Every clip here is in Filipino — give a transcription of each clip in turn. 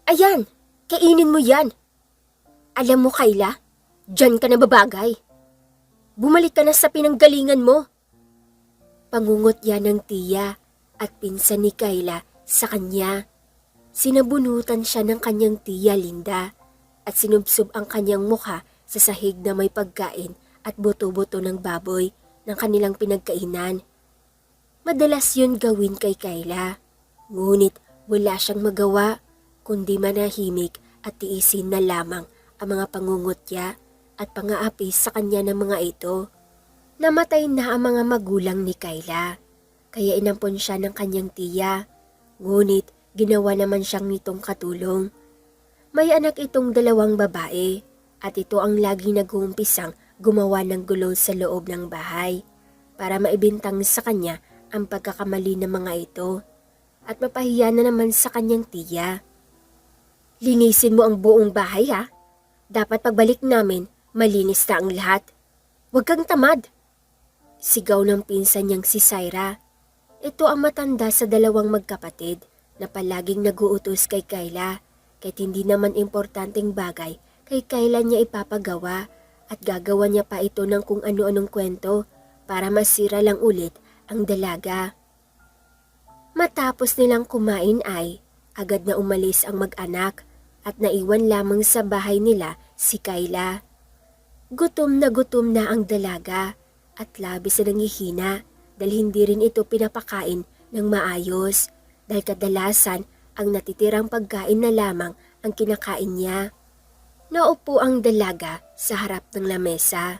Ayan, kainin mo yan. Alam mo, Kayla, diyan ka na babagay. Bumalik ka na sa pinanggalingan mo. Pangungot yan ng tiya at pinsan ni Kayla sa kanya. Sinabunutan siya ng kanyang tiya Linda at sinubsob ang kanyang mukha sa sahig na may pagkain at buto-buto ng baboy ng kanilang pinagkainan. Madalas yun gawin kay Kayla, ngunit wala siyang magawa kundi manahimik at tiisin na lamang ang mga pangungutya at pang-aapi sa kanya ng mga ito. Namatay na ang mga magulang ni Kayla, kaya inampon siya ng kanyang tiya, ngunit ginawa naman siyang nitong katulong. May anak itong 2 babae at ito ang laging nag-uumpisang gumawa ng gulo sa loob ng bahay para maibintang sa kanya ang pagkakamali ng mga ito at mapahiya na naman sa kanyang tiya. Linisin mo ang buong bahay ha. Dapat pagbalik namin, malinis na ang lahat. Huwag kang tamad. Sigaw ng pinsan niyang si Syra. Ito ang matanda sa 2 magkapatid na palaging naguutos kay Kayla kahit hindi naman importanteng bagay kay Kayla niya ipapagawa at gagawa niya pa ito ng kung ano-anong kwento para masira lang ulit ang dalaga. Matapos nilang kumain ay agad na umalis ang mag-anak at naiwan lamang sa bahay nila si Kayla. Gutom na ang dalaga at labis na nangihina dahil hindi rin ito pinapakain ng maayos dahil kadalasan ang natitirang pagkain na lamang ang kinakain niya. Naupo ang dalaga sa harap ng lamesa.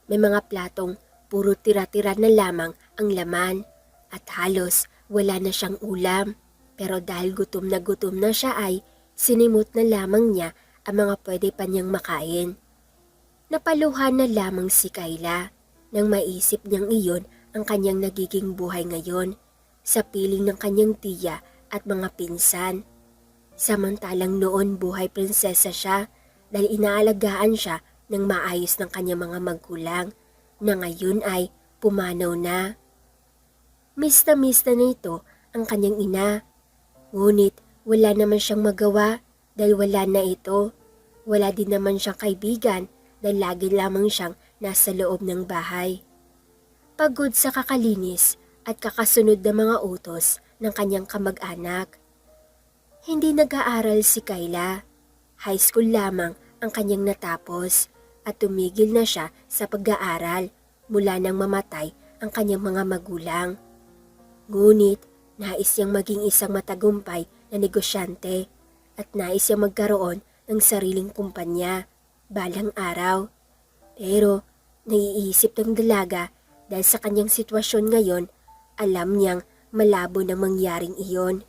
May mga platong puro tira-tira na lamang ang laman at halos wala na siyang ulam. Pero dahil gutom na siya ay sinimot na lamang niya ang mga pwede pa niyang makain. Napaluhan na lamang si Kayla nang maisip niyang iyon ang kanyang nagiging buhay ngayon sa piling ng kanyang tiya at mga pinsan. Samantalang noon buhay prinsesa siya dahil inaalagaan siya ng maayos ng kanyang mga magulang na ngayon ay pumanaw na. Miss na nito ang kanyang ina. Ngunit wala naman siyang magawa dahil wala na ito. Wala din naman siyang kaibigan dahil lagi lamang siyang nasa loob ng bahay. Pagod sa kakalinis at kakasunod na mga utos ng kanyang kamag-anak. Hindi nag-aaral si Kayla. High school lamang ang kanyang natapos at tumigil na siya sa pag-aaral mula nang mamatay ang kanyang mga magulang. Ngunit nais niyang maging isang matagumpay na negosyante at nais niyang magkaroon ng sariling kumpanya balang araw. Pero naiisip ng dalaga dahil sa kanyang sitwasyon ngayon, alam niyang malabo na mangyaring iyon.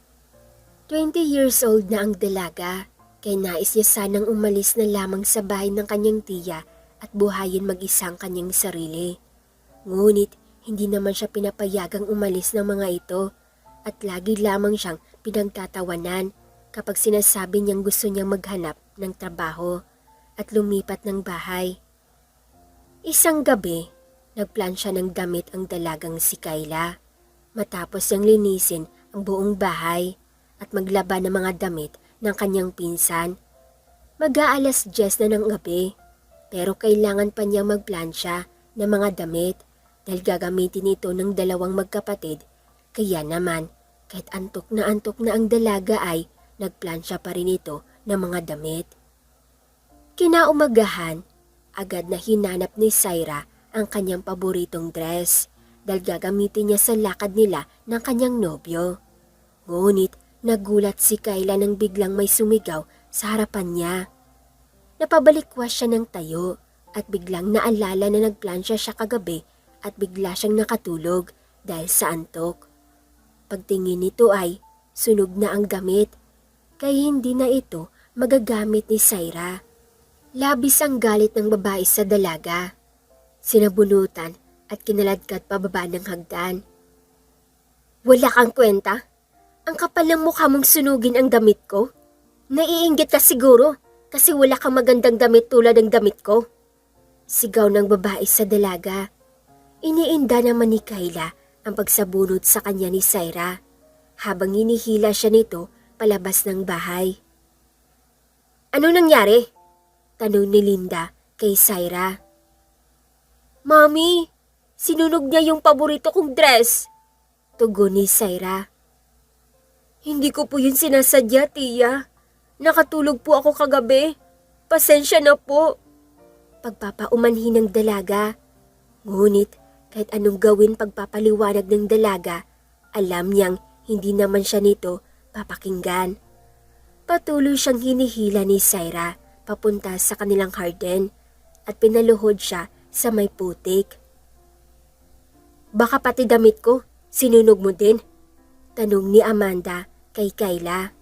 20 years old na ang dalaga, kaya nais niya sanang umalis na lamang sa bahay ng kanyang tiya at buhayin mag-isa ang kanyang sarili. Ngunit hindi naman siya pinapayagang umalis ng mga ito at lagi lamang siyang pinagtatawanan kapag sinasabi niyang gusto niyang maghanap ng trabaho at lumipat ng bahay. Isang gabi, nagplan siya ng damit ang dalagang si Kayla matapos niyang linisin ang buong bahay at maglaba ng mga damit ng kanyang pinsan. Mag-aalas 10 na ng gabi pero kailangan pa niyang magplansya ng mga damit dahil gagamitin ito ng 2 magkapatid. Kaya naman, kahit antok na ang dalaga ay nagplansya pa rin ito ng mga damit. Kinaumagahan, agad na hinanap ni Syra ang kanyang paboritong dress dahil gagamitin niya sa lakad nila ng kanyang nobyo. Ngunit nagulat si Kayla nang biglang may sumigaw sa harapan niya. Napabalikwas siya ng tayo at biglang naalala na nagplansya siya kagabi at bigla siyang nakatulog dahil sa antok. Pagtingin nito ay sunog na ang gamit kaya hindi na ito magagamit ni Syra. Labis ang galit ng babae sa dalaga. Sinabunutan at kinaladkad pababa ng hagdan. Wala kang kwenta? Ang kapal ng mukha mong sunugin ang damit ko? Naiinggit ka siguro kasi wala kang magandang damit tulad ng damit ko. Sigaw ng babae sa dalaga. Iniinda naman ni Kayla ang pagsabunot sa kanya ni Syra habang hinihila siya nito palabas ng bahay. Ano nangyari? Tanong ni Linda kay Syra. Mami, sinunog niya yung paborito kong dress. Tugon ni Syra. Hindi ko po yun sinasadya, Tia. Nakatulog po ako kagabi. Pasensya na po. Pagpapaumanhin ng dalaga. Ngunit kahit anong gawin pagpapaliwanag ng dalaga, alam niyang hindi naman siya nito papakinggan. Patuloy siyang hinihila ni Syra papunta sa kanilang garden at pinaluhod siya sa may putik. Baka pati damit ko, sinunog mo din? Tanong ni Amanda kay Kayla.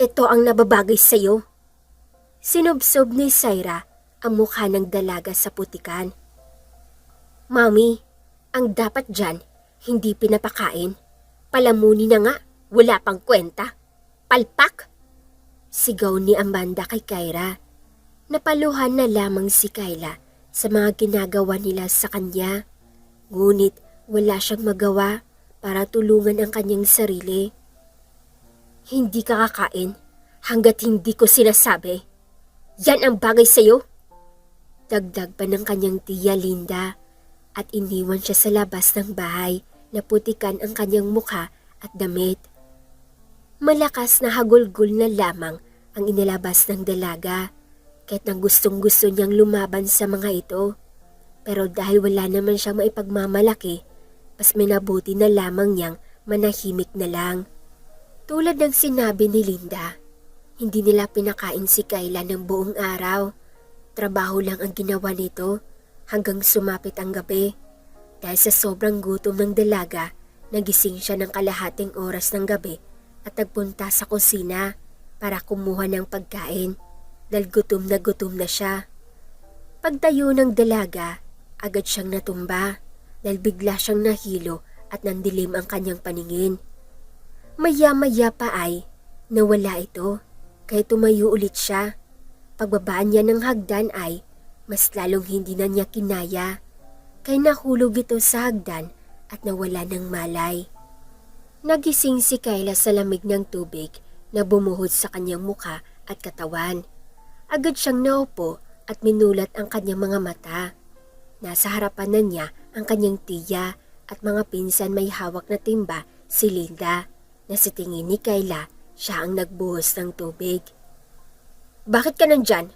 Ito ang nababagay sa'yo. Sinubsob ni Syra ang mukha ng dalaga sa putikan. Mami, ang dapat dyan, hindi pinapakain. Palamuni na nga, wala pang kwenta. Palpak! Sigaw ni Amanda kay Kyra. Napaluhan na lamang si Kayla sa mga ginagawa nila sa kanya. Ngunit wala siyang magawa para tulungan ang kanyang sarili. Hindi ka kakain hanggat hindi ko sinasabi. Yan ang bagay sa'yo. Dagdag pa ng kanyang tiya Linda at iniwan siya sa labas ng bahay na putikan ang kanyang mukha at damit. Malakas na hagulgol na lamang ang inilabas ng dalaga kahit nang gustong-gusto niyang lumaban sa mga ito. Pero dahil wala naman siyang maipagmamalaki, mas minabuti na lamang niyang manahimik na lang. Tulad ng sinabi ni Linda, hindi nila pinakain si Kayla ng buong araw. Trabaho lang ang ginawa nito hanggang sumapit ang gabi. Dahil sa sobrang gutom ng dalaga, nagising siya ng kalahating oras ng gabi at nagpunta sa kusina para kumuha ng pagkain dahil gutom na siya. Pagtayo ng dalaga, agad siyang natumba dahil bigla siyang nahilo at nandilim ang kanyang paningin. Maya-maya pa ay nawala ito kaya tumayo ulit siya. Pagbabaan niya ng hagdan ay mas lalong hindi na niya kinaya kaya nahulog ito sa hagdan at nawala ng malay. Nagising si Kayla sa lamig ng tubig na bumuhod sa kanyang mukha at katawan. Agad siyang naupo at minulat ang kanyang mga mata. Nasa harapan na niya ang kanyang tiya at mga pinsan may hawak na timba si Linda na sa tingin ni Kayla siya ang nagbuhos ng tubig. Bakit ka nandyan?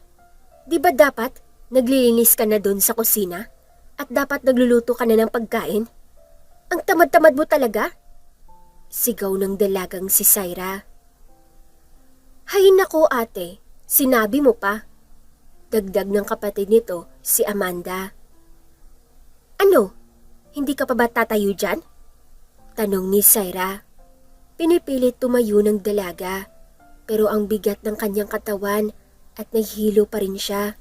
Di ba dapat naglilinis ka na doon sa kusina at dapat nagluluto ka na ng pagkain? Ang tamad-tamad mo talaga? Sigaw ng dalagang si Syra. Hay nako ate, sinabi mo pa. Dagdag ng kapatid nito si Amanda. Ano? Hindi ka pa ba tatayo dyan? Tanong ni Syra. Pinipilit tumayo ng dalaga pero ang bigat ng kanyang katawan at nahihilo pa rin siya.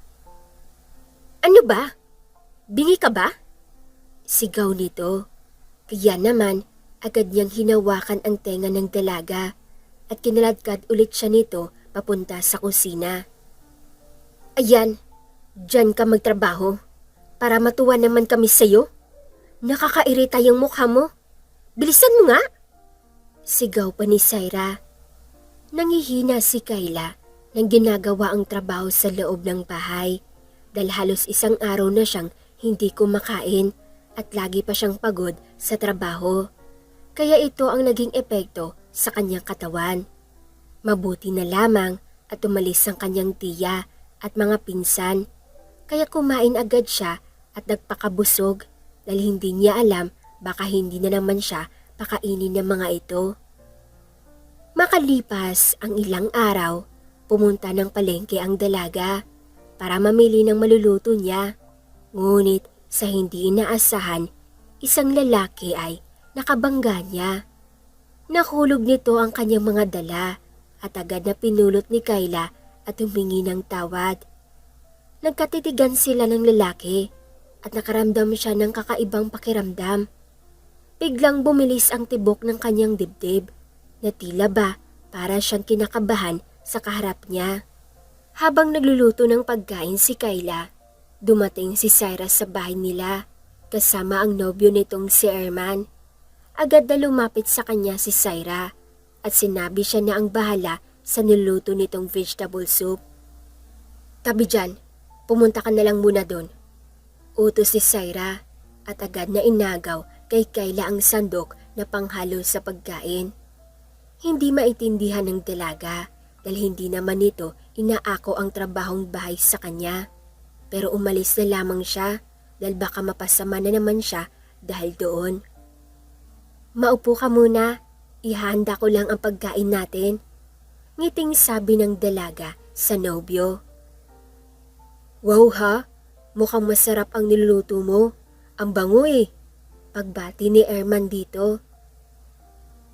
Ano ba? Bingi ka ba? Sigaw nito. Kaya naman agad niyang hinawakan ang tenga ng dalaga at kinaladkad ulit siya nito papunta sa kusina. Ayan, dyan ka magtrabaho para matuwa naman kami sa'yo. Nakakairita yung mukha mo. Bilisan mo nga! Sigaw pa ni Syra. Nangihina si Kayla nang ginagawa ang trabaho sa loob ng bahay dahil halos isang araw na siyang hindi kumakain at lagi pa siyang pagod sa trabaho. Kaya ito ang naging epekto sa kanyang katawan. Mabuti na lamang at umalis ang kanyang tiya at mga pinsan. Kaya kumain agad siya at nagpakabusog dahil hindi niya alam baka hindi na naman siya pakainin ng mga ito. Makalipas ang ilang araw, pumunta ng palengke ang dalaga para mamili ng maluluto niya. Ngunit sa hindi inaasahan, isang lalaki ay nakabangga niya. Nahulog nito ang kanyang mga dala at agad na pinulot ni Kayla at humingi ng tawad. Nagkatitigan sila ng lalaki at nakaramdam siya ng kakaibang pakiramdam. Biglang bumilis ang tibok ng kanyang dibdib na tila ba para siyang kinakabahan sa kaharap niya. Habang nagluluto ng pagkain si Kayla, dumating si Syra sa bahay nila kasama ang nobyo nitong si Herman. Agad na lumapit sa kanya si Syra at sinabi siya na ang bahala sa niluto nitong vegetable soup. Tabi dyan, pumunta ka na lang muna doon. Utos si Syra at agad na inagaw kay Kayla ang sandok na panghalo sa pagkain. Hindi maintindihan ng dalaga dahil hindi naman nito inaako ang trabahong bahay sa kanya. Pero umalis na lamang siya dahil baka mapasama na naman siya dahil doon. Maupo ka muna, ihanda ko lang ang pagkain natin. Ngiting sabi ng dalaga sa nobyo. Wow ha, mukhang masarap ang niluluto mo. Ang bango eh. Pagbati ni Erman dito.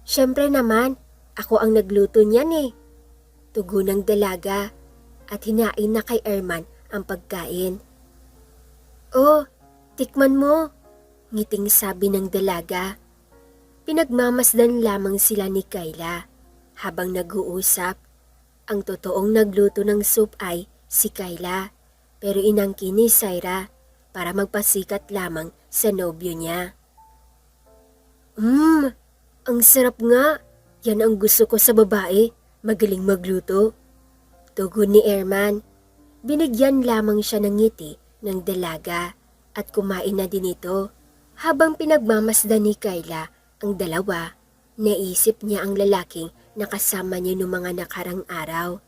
Siyempre naman, ako ang nagluto niyan eh. Tugon ng dalaga at hinain na kay Erman ang pagkain. Oh, tikman mo, ngiting sabi ng dalaga. Pinagmamasdan lamang sila ni Kayla habang nag-uusap. Ang totoong nagluto ng soup ay si Kayla pero inangkin ni Syra para magpasikat lamang sa nobyo niya. Ang sarap nga. Yan ang gusto ko sa babae, magaling magluto. Tugon ni Erman. Binigyan lamang siya ng ngiti ng dalaga at kumain na din ito. Habang pinagmamasdan ni Kayla ang dalawa, naisip niya ang lalaking nakasama niya noong mga nakarang araw.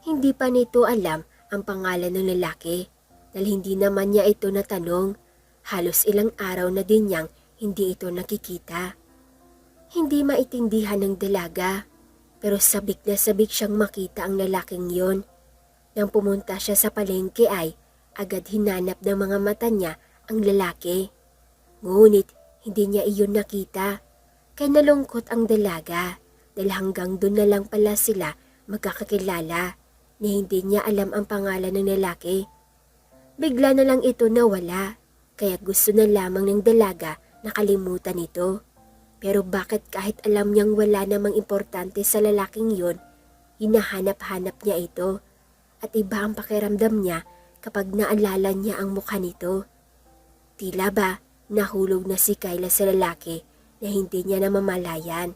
Hindi pa nito alam ang pangalan ng lalaki dahil hindi naman niya ito natanong. Halos ilang araw na din niyang hindi ito nakikita. Hindi maintindihan ng dalaga pero sabik na sabik siyang makita ang lalaking yon. Nang pumunta siya sa palengke ay agad hinanap ng mga mata niya ang lalaki. Ngunit hindi niya iyon nakita. Kaya nalungkot ang dalaga dahil hanggang doon na lang pala sila magkakakilala na hindi niya alam ang pangalan ng lalaki. Bigla na lang ito nawala kaya gusto na lamang ng dalaga nakalimutan ito. Pero bakit kahit alam niyang wala namang importante sa lalaking yon, hinahanap-hanap niya ito at iba ang pakiramdam niya kapag naalala niya ang mukha nito. Tila ba nahulog na si Kayla sa lalaki na hindi niya namamalayan.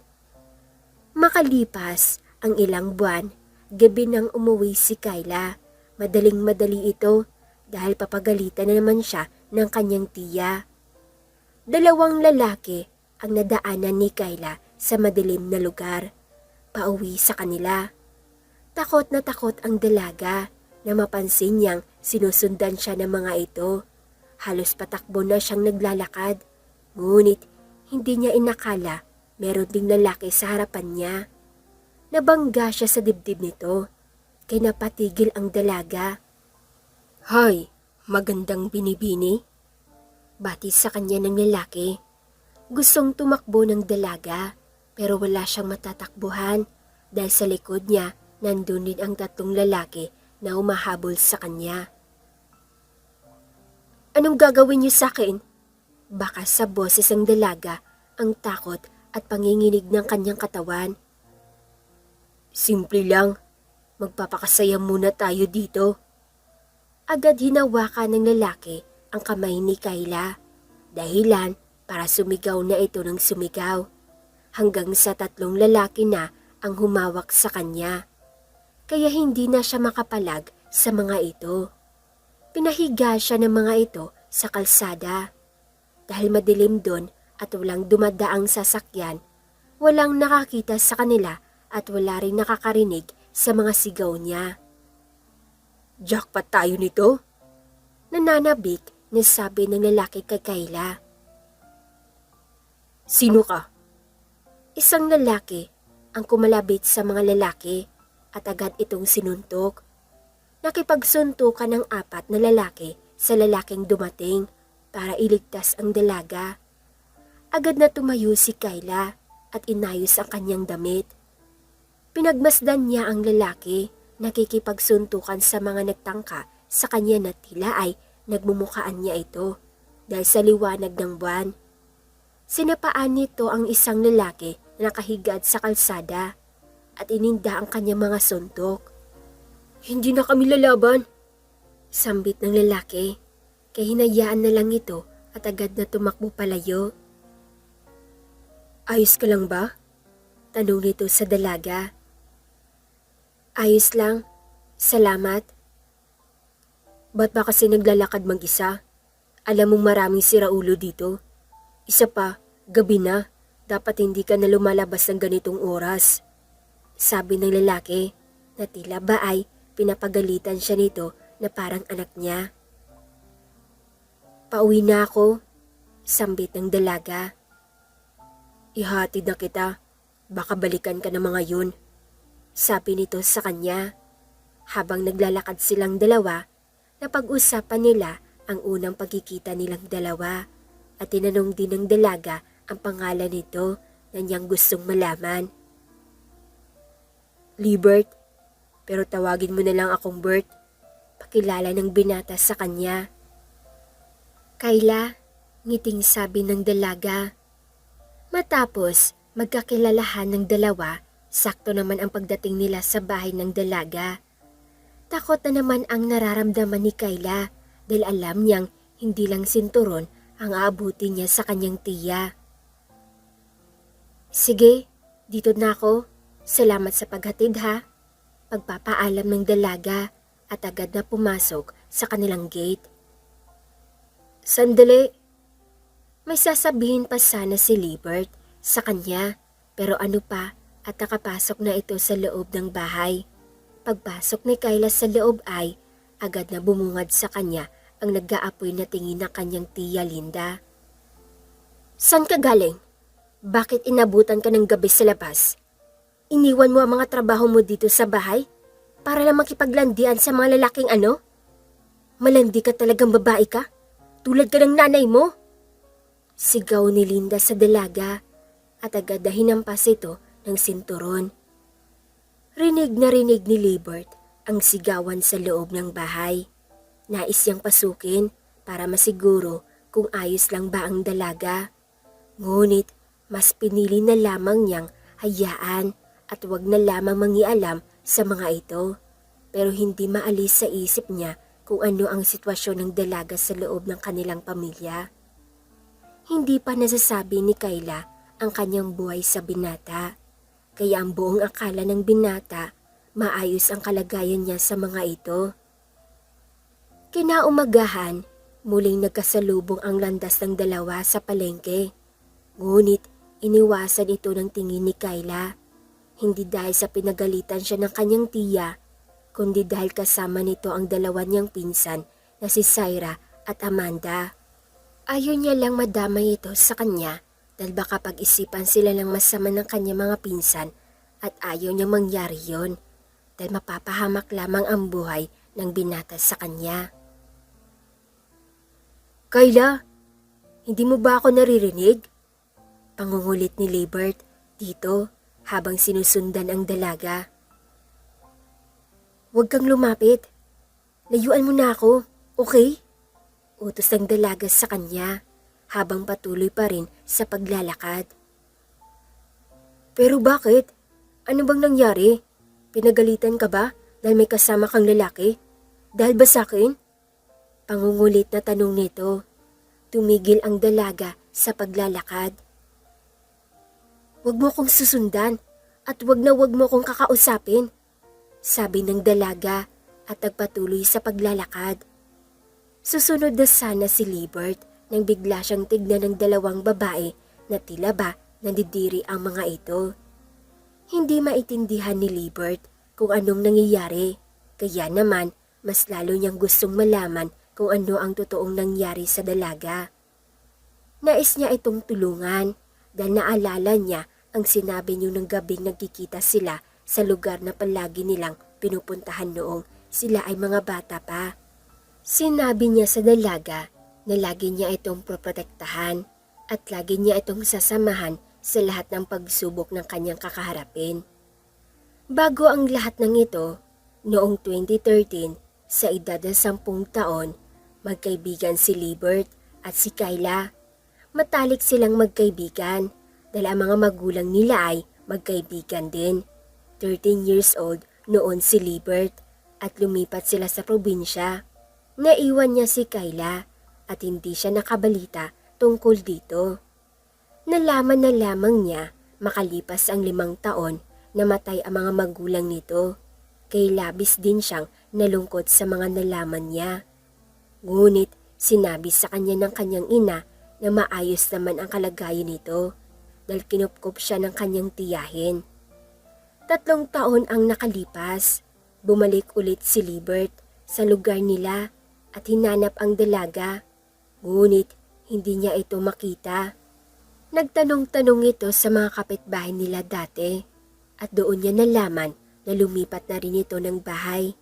Makalipas ang ilang buwan, gabi nang umuwi si Kayla. Madaling-madali ito dahil papagalitan na naman siya ng kanyang tiya. Dalawang lalaki ang nadaanan ni Kayla sa madilim na lugar, pauwi sa kanila. Takot na takot ang dalaga na mapansin niyang sinusundan siya ng mga ito. Halos patakbo na siyang naglalakad, ngunit hindi niya inakala meron ding lalaki sa harapan niya. Nabangga siya sa dibdib nito, kaya napatigil ang dalaga. Hay, magandang binibini. Bati sa kanya ng lalaki. Gustong tumakbo ng dalaga pero wala siyang matatakbuhan dahil sa likod niya nandun din ang tatlong lalaki na umahabol sa kanya. Anong gagawin niyo sa akin? Baka sa boses ng dalaga ang takot at panginginig ng kanyang katawan. Simple lang, magpapakasaya muna tayo dito. Agad hinawakan ng lalaki ang kamay ni Kayla. Dahilan para sumigaw na ito ng sumigaw. Hanggang sa tatlong lalaki na ang humawak sa kanya. Kaya hindi na siya makapalag sa mga ito. Pinahiga siya ng mga ito sa kalsada. Dahil madilim doon at walang dumadaang sasakyan, walang nakakita sa kanila at wala rin nakakarinig sa mga sigaw niya. Jackpot tayo nito? Nananabik na sabi ng lalaki kay Kayla. Sino ka? Isang lalaki ang kumalabit sa mga lalaki at agad itong sinuntok. Nakipagsuntukan ng apat na lalaki sa lalaking dumating para iligtas ang dalaga. Agad na tumayo si Kayla at inayos ang kanyang damit. Pinagmasdan niya ang lalaki, nakikipagsuntukan sa mga nagtangka sa kanya na tila ay nagmumukhaan niya ito dahil sa liwanag ng buwan. Sinapaan nito ang isang lalaki na nakahigad sa kalsada at ininda ang kanyang mga suntok. Hindi na kami lalaban, sambit ng lalaki, kaya hinayaan na lang ito at agad na tumakbo palayo. Ayos ka lang ba? Tanong nito sa dalaga. Ayos lang. Salamat. Ba't ba kasi naglalakad mag-isa? Alam mong maraming siraulo dito. Isa pa, gabi na. Dapat hindi ka na lumalabas ng ganitong oras. Sabi ng lalaki na tila ba ay pinapagalitan siya nito na parang anak niya. Pauwi na ako, sambit ng dalaga. Ihatid na kita, baka balikan ka ng mga yun. Sabi nito sa kanya. Habang naglalakad silang dalawa, napag-usapan nila ang unang pagkikita nilang dalawa at tinanong din ng dalaga ang pangalan nito na niyang gustong malaman. Libert, pero tawagin mo na lang akong Bert. Pakilala ng binata sa kanya. Kayla, ngiting sabi ng dalaga. Matapos magkakilalahan ng dalawa, sakto naman ang pagdating nila sa bahay ng dalaga. Takot na naman ang nararamdaman ni Kayla dahil alam niyang hindi lang sinturon ang aabutin niya sa kanyang tiya. Sige, dito na ako. Salamat sa paghatid ha. Pagpapaalam ng dalaga at agad na pumasok sa kanilang gate. Sandali. May sasabihin pa sana si Libert sa kanya pero ano pa at nakapasok na ito sa loob ng bahay. Pagpasok ni Kayla sa loob ay agad na bumungad sa kanya ang nag-aapoy na tingin ng kanyang tiya Linda. San ka galing? Bakit inabutan ka ng gabi sa labas? Iniwan mo ang mga trabaho mo dito sa bahay para lang makipaglandian sa mga lalaking ano? Malandi ka talagang babae ka? Tulad ka ng nanay mo? Sigaw ni Linda sa dalaga at agad na hinampas ito ng sinturon. Rinig na rinig ni Libert ang sigawan sa loob ng bahay. Nais niyang pasukin para masiguro kung ayos lang ba ang dalaga. Ngunit mas pinili na lamang niyang hayaan at wag na lamang mangialam sa mga ito. Pero hindi maalis sa isip niya kung ano ang sitwasyon ng dalaga sa loob ng kanilang pamilya. Hindi pa nasasabi ni Kayla ang kanyang buhay sa binata. Kaya ang buong akala ng binata, maayos ang kalagayan niya sa mga ito. Kinaumagahan, muling nagkasalubong ang landas ng dalawa sa palengke. Ngunit iniwasan ito ng tingin ni Kayla. Hindi dahil sa pinagalitan siya ng kanyang tiya, kundi dahil kasama nito ang dalawa niyang pinsan na si Syra at Amanda. Ayaw niya lang madamay ito sa kanya dahil baka pag-isipan sila ng masama ng kanyang mga pinsan at ayaw niya mangyari yon dahil mapapahamak lamang ang buhay ng binata sa kanya. Kayla, hindi mo ba ako naririnig? Pangungulit ni Libert dito habang sinusundan ang dalaga. Huwag kang lumapit. Layuan mo na ako, okay? Utos ng dalaga sa kanya habang patuloy pa rin sa paglalakad. Pero bakit? Ano bang nangyari? Pinagalitan ka ba dahil may kasama kang lalaki? Dahil ba sa akin? Pangungulit na tanong nito. Tumigil ang dalaga sa paglalakad. Huwag mo kong susundan at huwag mo kong kakausapin, sabi ng dalaga at nagpatuloy sa paglalakad. Susunod na sana si Libert nang bigla siyang tignan ng dalawang babae na tila ba nandidiri ang mga ito. Hindi maintindihan ni Libert kung anong nangyayari, kaya naman mas lalo niyang gustong malaman kung ano ang totoong nangyari sa dalaga. Nais niya itong tulungan dahil naalala niya ang sinabi niyo ng gabing nagkikita sila sa lugar na palagi nilang pinupuntahan noong sila ay mga bata pa. Sinabi niya sa dalaga na lagi niya itong proprotektahan at lagi niya itong sasamahan sa lahat ng pagsubok ng kanyang kakaharapin. Bago ang lahat ng ito, noong 2013, sa edad ng 10 taon, magkaibigan si Libert at si Kayla. Matalik silang magkaibigan dahil ang mga magulang nila ay magkaibigan din. 13 years old noon si Libert at lumipat sila sa probinsya. Naiwan niya si Kayla at hindi siya nakabalita tungkol dito. Nalaman na lamang niya makalipas ang 5 taon namatay ang mga magulang nito. kay labis din siyang nalungkot sa mga nalaman niya. Ngunit sinabi sa kanya ng kanyang ina na maayos naman ang kalagayan nito dahil kinupkup siya ng kanyang tiyahin. 3 taon ang nakalipas. Bumalik ulit si Libert sa lugar nila at hinanap ang dalaga. Ngunit hindi niya ito makita. Nagtanong-tanong ito sa mga kapitbahay nila dati at doon niya nalaman na lumipat na rin ito ng bahay.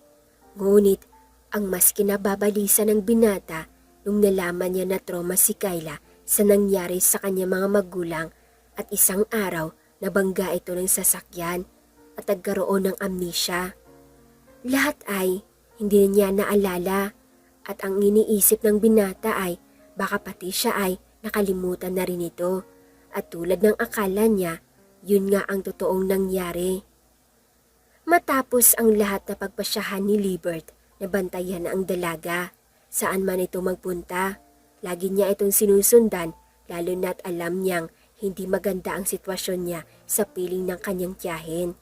Ngunit ang mas kinababalisa ng binata nung nalaman niya na trauma si Kayla sa nangyari sa kanyang mga magulang at isang araw nabangga ito ng sasakyan at nagkaroon ng amnesia. Lahat ay hindi niya naalala at ang iniisip ng binata ay baka pati siya ay nakalimutan na rin ito at tulad ng akala niya, yun nga ang totoong nangyari. Matapos ang lahat na pagpasyahan ni Libert na bantayan na ang dalaga, saan man ito magpunta, lagi niya itong sinusundan lalo na't alam niyang hindi maganda ang sitwasyon niya sa piling ng kanyang tiyahin.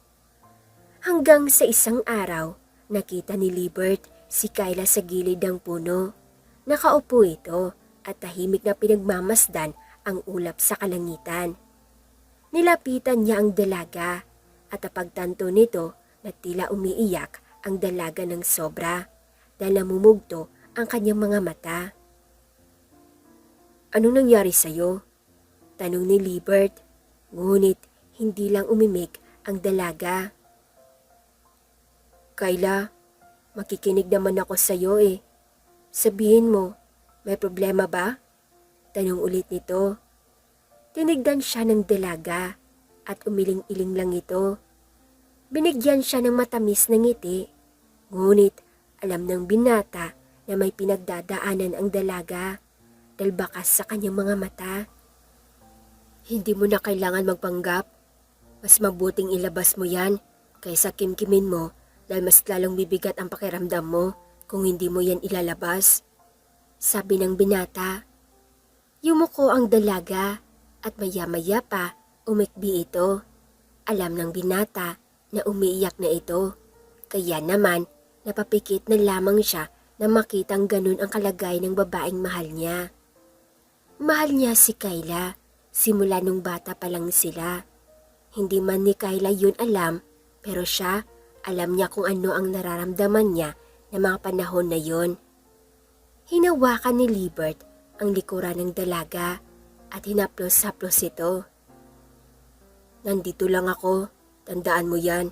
Hanggang sa isang araw, nakita ni Libert si Kayla sa gilid ng puno. Nakaupo ito at tahimik na pinagmamasdan ang ulap sa kalangitan. Nilapitan niya ang dalaga at napagtanto nito na tila umiiyak ang dalaga ng sobra dahil namumugto ang kanyang mga mata. "Anong nangyari sa'yo?" tanong ni Libert, ngunit hindi lang umimik ang dalaga. "Kayla, makikinig naman ako sa'yo eh. Sabihin mo, may problema ba?" tanong ulit nito. Tinigdan siya ng dalaga at umiling-iling lang ito. Binigyan siya ng matamis na ngiti, ngunit alam ng binata na may pinagdadaanan ang dalaga dahil bakas sa kanyang mga mata. "Hindi mo na kailangan magpanggap. Mas mabuting ilabas mo yan kaysa kimkimin mo dahil mas lalong bibigat ang pakiramdam mo kung hindi mo yan ilalabas," sabi ng binata. Yumuko ang dalaga at maya-maya pa umikbi ito. Alam ng binata na umiiyak na ito, kaya naman napapikit na lamang siya na makitang ganun ang kalagayan ng babaeng mahal niya. Mahal niya si Kayla simula nung bata pa lang sila. Hindi man ni Kayla yun alam, pero siya alam niya kung ano ang nararamdaman niya na mga panahon na yun. Hinawakan ni Libert ang likuran ng dalaga at hinaplos-haplos ito. "Nandito lang ako, tandaan mo yan.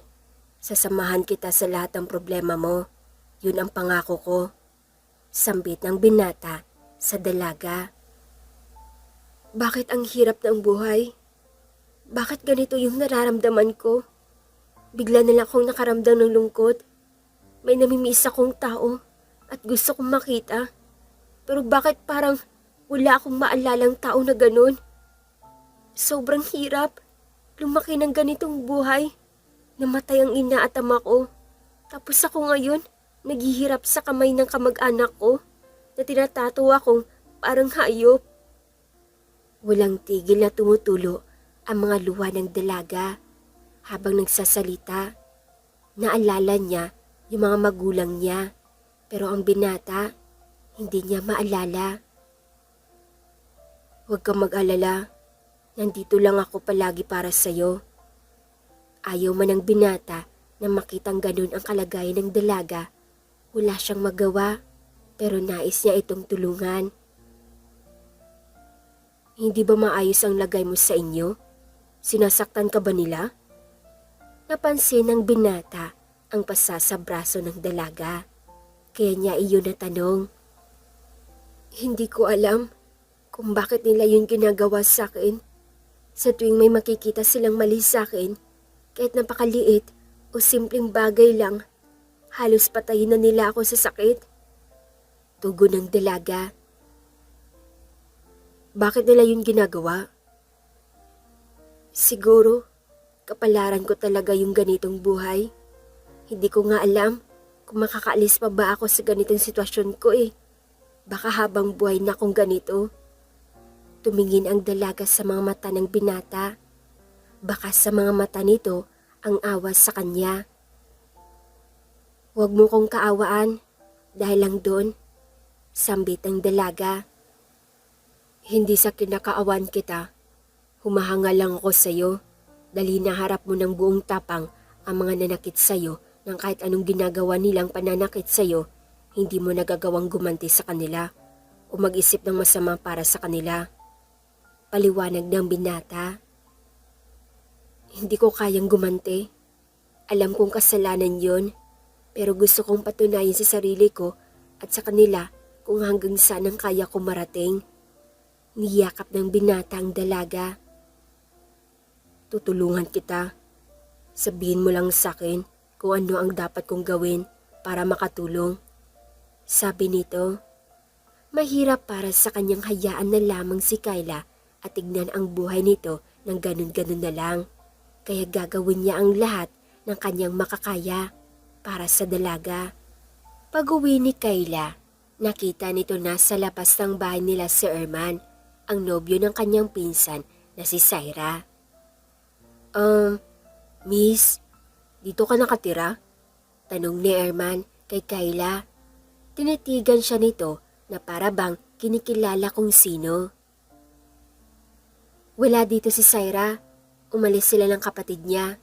Sasamahan kita sa lahat ng problema mo. Yun ang pangako ko," sambit ng binata sa dalaga. "Bakit ang hirap ng buhay? Bakit ganito yung nararamdaman ko? Bigla na lang akong nakaramdam ng lungkot. May namimiss akong tao at gusto kong makita. Pero bakit parang wala akong maalalang tao na ganun? Sobrang hirap. Lumaki ng ganitong buhay. Namatay ang ina at ama ko. Tapos ako ngayon, naghihirap sa kamay ng kamag-anak ko na tinatato akong parang hayop." Walang tigil na tumutulo ang mga luha ng dalaga habang nagsasalita. Naalala niya yung mga magulang niya, pero ang binata, hindi niya maalala. "Huwag kang mag-alala. Nandito lang ako palagi para sa'yo." Ayaw man ng binata na makitang ganun ang kalagayan ng dalaga. Wala siyang magawa, pero nais niya itong tulungan. "Hindi ba maayos ang lagay mo sa inyo? Sinasaktan ka ba nila?" Napansin ng binata ang pasa sa braso ng dalaga, kaya niya iyon natanong. "Hindi ko alam kung bakit nila yun ginagawa sa akin. Sa tuwing may makikita silang mali sa akin, kahit napakaliit o simpleng bagay lang, halos patayin na nila ako sa sakit," tugon ng dalaga. "Bakit nila yun ginagawa?" "Siguro, kapalaran ko talaga yung ganitong buhay. Hindi ko nga alam kung makakaalis pa ba ako sa ganitong sitwasyon ko eh. Baka habang buhay na akong ganito." Tumingin ang dalaga sa mga mata ng binata. Baka sa mga mata nito ang awa sa kanya. Huwag mo kong kaawaan dahil lang doon, sambit ng dalaga. Hindi sa kinakaawan kita, humahanga lang ako sa'yo dahil hinaharap mo ng buong tapang ang mga nanakit sa'yo nang kahit anong ginagawa nilang pananakit sa'yo, hindi mo nagagawang gumanti sa kanila o mag-isip ng masama para sa kanila. Paliwanag ng binata. Hindi ko kayang gumanti. Alam kong kasalanan yon, pero gusto kong patunayan sa sarili ko at sa kanila kung hanggang saan ang kaya ko marating. Niyakap ng binata ang dalaga. Tutulungan kita. Sabihin mo lang sa akin kung ano ang dapat kong gawin para makatulong. Sabi nito. Mahirap para sa kanyang hayaan na lamang si Kayla at tignan ang buhay nito ng ganun-ganun na lang. Kaya gagawin niya ang lahat ng kanyang makakaya para sa dalaga. Pag-uwi ni Kayla, nakita nito na sa labas ng bahay nila si Erman, ang nobyo ng kanyang pinsan na si Syra. Miss, dito ka nakatira? Tanong ni Erman kay Kayla. Tinitigan siya nito na para bang kinikilala kung sino. Wala dito si Syra. Umalis sila ng kapatid niya.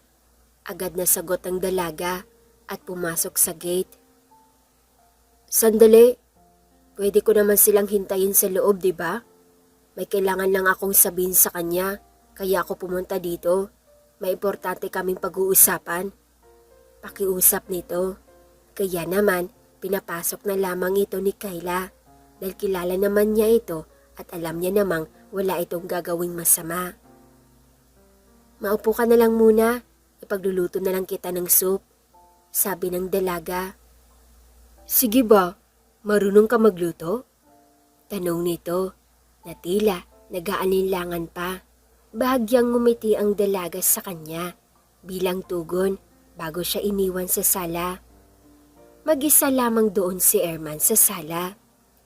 Agad na sagot ang dalaga at pumasok sa gate. Sandali, pwede ko naman silang hintayin sa loob, di ba? May kailangan lang akong sabihin sa kanya, kaya ako pumunta dito. May importante kaming pag-uusapan. Pakiusap nito. Kaya naman, pinapasok na lamang ito ni Kayla dahil kilala naman niya ito at alam niya namang wala itong gagawing masama. Maupo ka na lang muna, ipagluluto na lang kita ng soup, sabi ng dalaga. Sige ba, marunong ka magluto? Tanong nito, na tila nag-aalinlangan pa. Bahagyang ngumiti ang dalaga sa kanya, bilang tugon bago siya iniwan sa sala. Mag-isa lamang doon si Erman sa sala,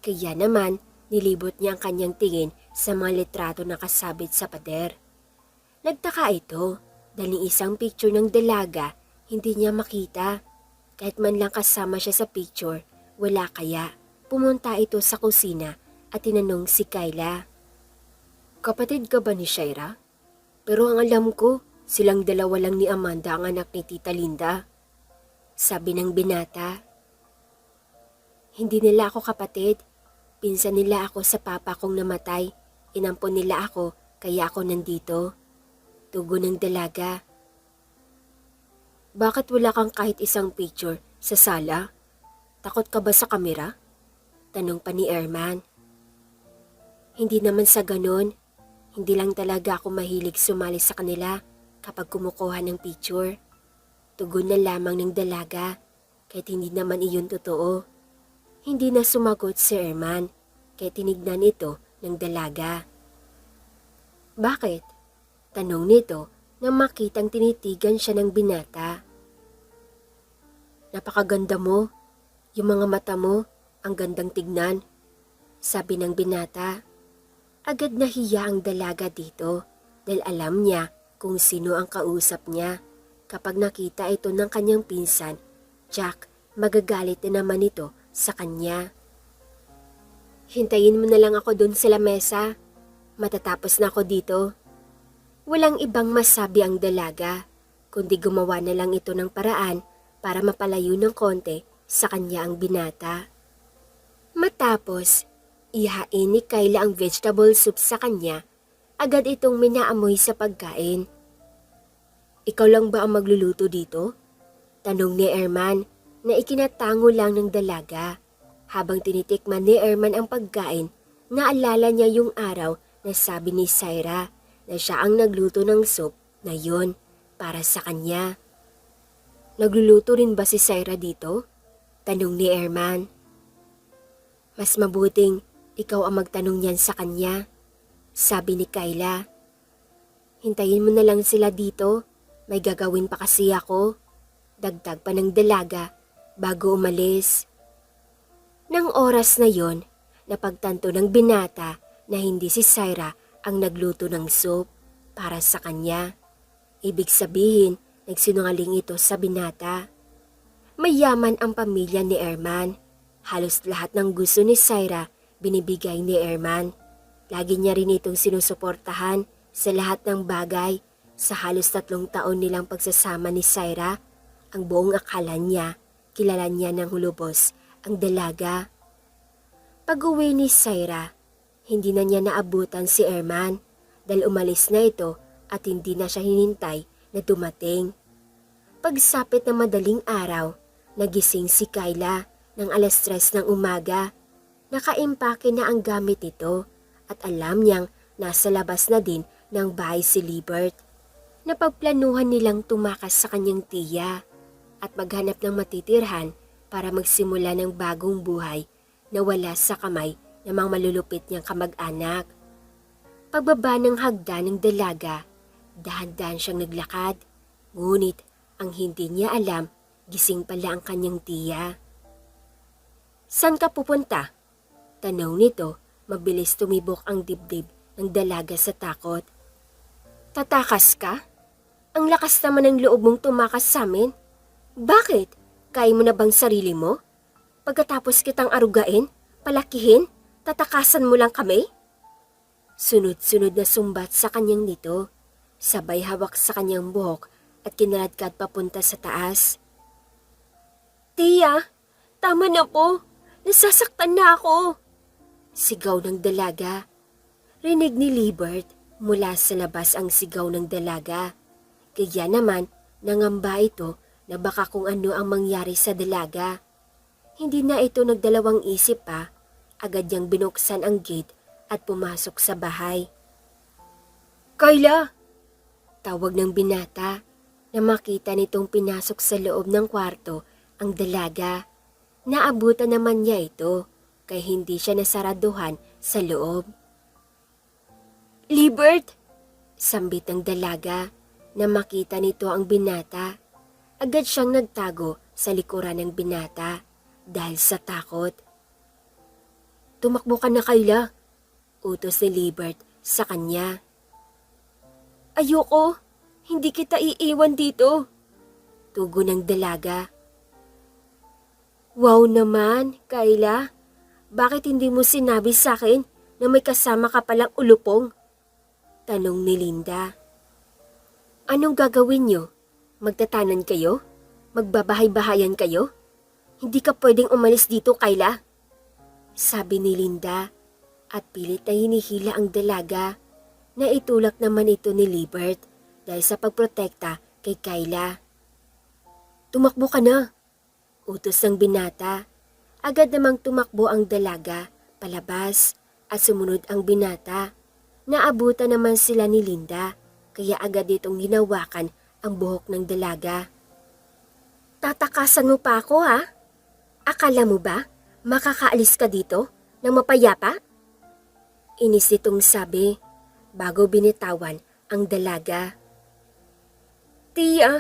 kaya naman nilibot niya ang kanyang tingin sa mga litrato na kasabit sa pader. Nagtaka ito dahil isang picture ng dalaga hindi niya makita. Kahit man lang kasama siya sa picture, wala kaya. Pumunta ito sa kusina at tinanong si Kayla. Kapatid ka ba ni Syra? Pero ang alam ko, silang dalawa lang ni Amanda ang anak ni Tita Linda. Sabi ng binata. Hindi nila ako kapatid. Pinsan nila ako sa papa kong namatay. Inampon nila ako kaya ako nandito. Tugon ng dalaga. Bakit wala kang kahit isang picture sa sala? Takot ka ba sa kamera? Tanong pa ni Erman. Hindi naman sa ganon. Hindi lang talaga ako mahilig sumali sa kanila kapag kumukuha ng picture. Tugon na lamang ng dalaga kahit hindi naman iyon totoo. Hindi na sumagot si Erman kahit tinignan ito ng dalaga. Bakit? Tanong nito na makitang tinitigan siya ng binata. Napakaganda mo. Yung mga mata mo, ang gandang tignan. Sabi ng binata. Agad nahiya ang dalaga dito dahil alam niya kung sino ang kausap niya. Kapag nakita ito ng kanyang pinsan, Jack, magagalit na naman ito sa kanya. Hintayin mo na lang ako dun sa lamesa. Matatapos na ako dito. Walang ibang masabi ang dalaga, kundi gumawa na lang ito ng paraan para mapalayo ng konti sa kanya ang binata. Matapos, ihain ni Kayla ang vegetable soup sa kanya, agad itong minaamoy sa pagkain. Ikaw lang ba ang magluluto dito? Tanong ni Erman na ikinatango lang ng dalaga. Habang tinitikman ni Erman ang pagkain, naalala niya yung araw na sabi ni Syra na siya ang nagluto ng soup na yon para sa kanya. Nagluluto rin ba si Syra dito? Tanong ni Erman. Mas mabuting ikaw ang magtanong niyan sa kanya, sabi ni Kayla. Hintayin mo na lang sila dito, may gagawin pa kasi ako. Dagdag pa ng dalaga bago umalis. Nang oras na yon, napagtanto ng binata na hindi si Syra ang nagluto ng soup para sa kanya. Ibig sabihin, nagsinungaling ito sa binata. Mayaman ang pamilya ni Erman. Halos lahat ng gusto ni Syra binibigay ni Erman. Lagi niya rin itong sinusuportahan sa lahat ng bagay. Sa halos 3 taon nilang pagsasama ni Syra, ang buong akala niya, kilala niya ng hulubos ang dalaga. Pag-uwi ni Syra, hindi na niya naabutan si Erman dahil umalis na ito at hindi na siya hinintay na dumating. Pagsapit ng madaling araw, nagising si Kayla ng 3:00 ng umaga. Nakaimpake na ang gamit nito at alam niyang nasa labas na din ng bahay si Libert. Napagplanuhan nilang tumakas sa kanyang tiya at maghanap ng matitirhan para magsimula ng bagong buhay na wala sa kamay ng mga malulupit niyang kamag-anak. Pagbaba ng hagdan ng dalaga, dahan-dahan siyang naglakad, ngunit ang hindi niya alam, gising pala ang kanyang tiya. "Saan ka pupunta?" Tanong nito, mabilis tumibok ang dibdib ng dalaga sa takot. "Tatakas ka? Ang lakas naman ng loob mong tumakas sa amin. Bakit? Kaya mo na bang sarili mo? Pagkatapos kitang arugain, palakihin, tatakasan mo lang kami?" Sunod-sunod na sumbat sa kanyang nito, sabay hawak sa kanyang buhok at kinaladkad papunta sa taas. "Tiya, tama na po. Nasasaktan na ako!" Sigaw ng dalaga. Rinig ni Libert mula sa labas ang sigaw ng dalaga. Kaya naman nangamba ito na baka kung ano ang mangyari sa dalaga. Hindi na ito nagdalawang isip pa, agad niyang binuksan ang gate at pumasok sa bahay. "Kayla!" Tawag ng binata na makita nitong pinasok sa loob ng kwarto ang dalaga. Naabutan naman niya ito kaya hindi siya nasaraduhan sa loob. "Libert!" Sambit ng dalaga na makita nito ang binata. Agad siyang nagtago sa likuran ng binata dahil sa takot. "Tumakbo ka na, Kayla," utos ni Libert sa kanya. "Ayoko, hindi kita iiwan dito," tugon ng dalaga. "Wow naman, Kayla. Bakit hindi mo sinabi sa akin na may kasama ka palang ulupong?" Tanong ni Linda. "Anong gagawin niyo? Magtatanan kayo? Magbabahay-bahayan kayo? Hindi ka pwedeng umalis dito, Kayla," sabi ni Linda at pilit na hinihila ang dalaga. Naitulak naman ito ni Libert dahil sa pagprotekta kay Kayla. "Tumakbo ka na," utos ng binata. Agad namang tumakbo ang dalaga palabas at sumunod ang binata. Naabutan naman sila ni Linda kaya agad itong hinawakan ang buhok ng dalaga. "Tatakasan mo pa ako, ha? Akala mo ba makakaalis ka dito ng mapayapa?" Inis nitong sabi bago binitawan ang dalaga. "Tiya,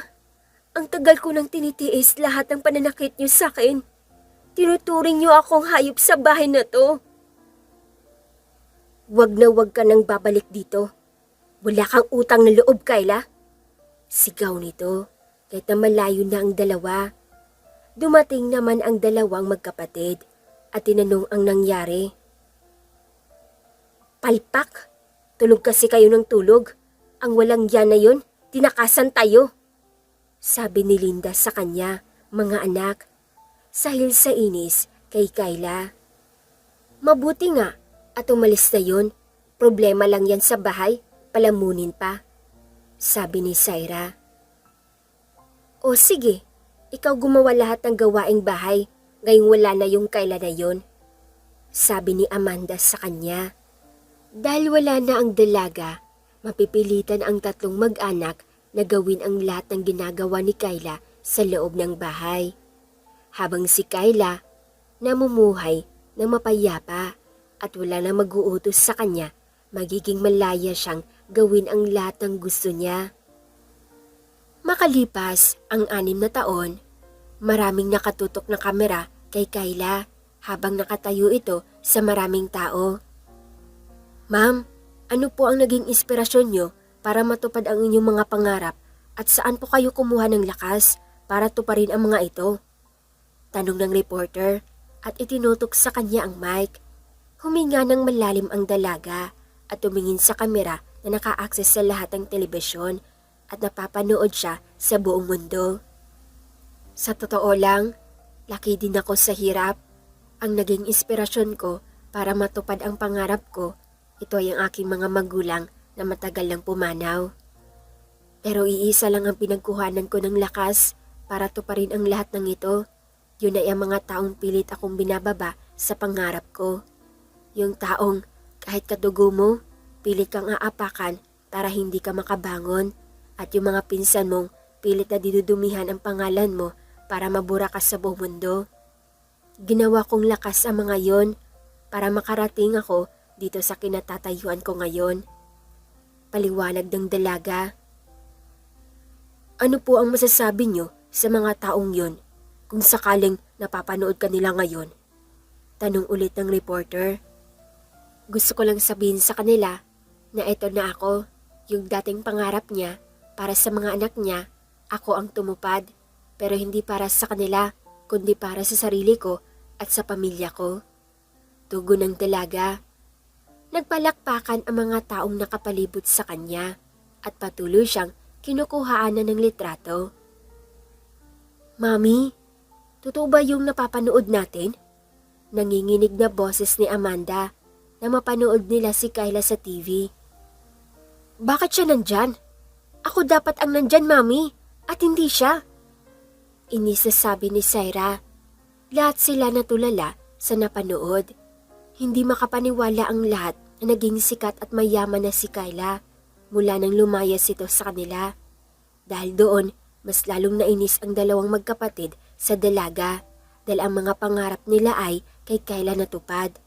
ang tagal ko nang tinitiis lahat ng pananakit niyo sa akin. Tinuturing niyo akong hayop sa bahay na to." "Wag na wag ka nang babalik dito. Wala kang utang na loob, Kayla," sigaw nito kahit na malayo na ang dalawa. Dumating naman ang dalawang magkapatid at tinanong ang nangyari. "Palpak, tulog kasi kayo ng tulog. Ang walang yan na yun, tinakasan tayo," sabi ni Linda sa kanya, mga anak. Sahil sa inis kay Kayla. "Mabuti nga at umalis na yun. Problema lang yan sa bahay, palamunin pa," sabi ni Syra. "O sige, ikaw gumawa lahat ng gawaing bahay, ngayong wala na yung Kayla na yun," sabi ni Amanda sa kanya. Dahil wala na ang dalaga, mapipilitan ang 3 mag-anak na gawin ang lahat ng ginagawa ni Kayla sa loob ng bahay. Habang si Kayla namumuhay ng mapayapa at wala na mag-uutos sa kanya, magiging malaya siyang gawin ang lahat ng gusto niya. Makalipas ang 6 na taon, maraming nakatutok na kamera kay Kayla habang nakatayo ito sa maraming tao. "Ma'am, ano po ang naging inspirasyon niyo para matupad ang inyong mga pangarap at saan po kayo kumuha ng lakas para tuparin ang mga ito?" Tanong ng reporter at itinutok sa kanya ang mic. Huminga ng malalim ang dalaga at tumingin sa kamera na naka-access sa lahat ng telebisyon at napapanood siya sa buong mundo. Sa totoo lang, laki din ako sa hirap. Ang naging inspirasyon ko para matupad ang pangarap ko, ito ay ang aking mga magulang na matagal lang pumanaw. Pero iisa lang ang pinagkuhanan ko ng lakas para tuparin ang lahat ng ito. Yun ay ang mga taong pilit akong binababa sa pangarap ko. Yung taong kahit kadugo mo, pilit kang aapakan para hindi ka makabangon. At yung mga pinsan mong pilit na didudumihan ang pangalan mo para mabura ka sa buong mundo. Ginawa kong lakas ang mga yon para makarating ako dito sa kinatatayuan ko ngayon. Paliwanag ng dalaga. Ano po ang masasabi nyo sa mga taong yon kung sakaling napapanood ka nila ngayon? Tanong ulit ng reporter. Gusto ko lang sabihin sa kanila na ito na ako, yung dating pangarap niya para sa mga anak niya, ako ang tumupad. Pero hindi para sa kanila, kundi para sa sarili ko at sa pamilya ko. Tugon ng dalaga. Nagpalakpakan ang mga taong nakapalibot sa kanya at patuloy siyang kinukuhaanan ng litrato. Mami, totoo ba yung napapanood natin? Nanginginig na boses ni Amanda na mapanood nila si Kyla sa TV. Bakit siya nandyan? Ako dapat ang nandyan, Mami, at hindi siya. Inisasabi ni Syra. Lahat sila natulala sa napanood. Hindi makapaniwala ang lahat na naging sikat at mayaman na si Kyla mula nang lumayas ito sa kanila. Dahil doon, mas lalong nainis ang dalawang magkapatid sa dalaga dahil ang mga pangarap nila ay kay Kyla natupad.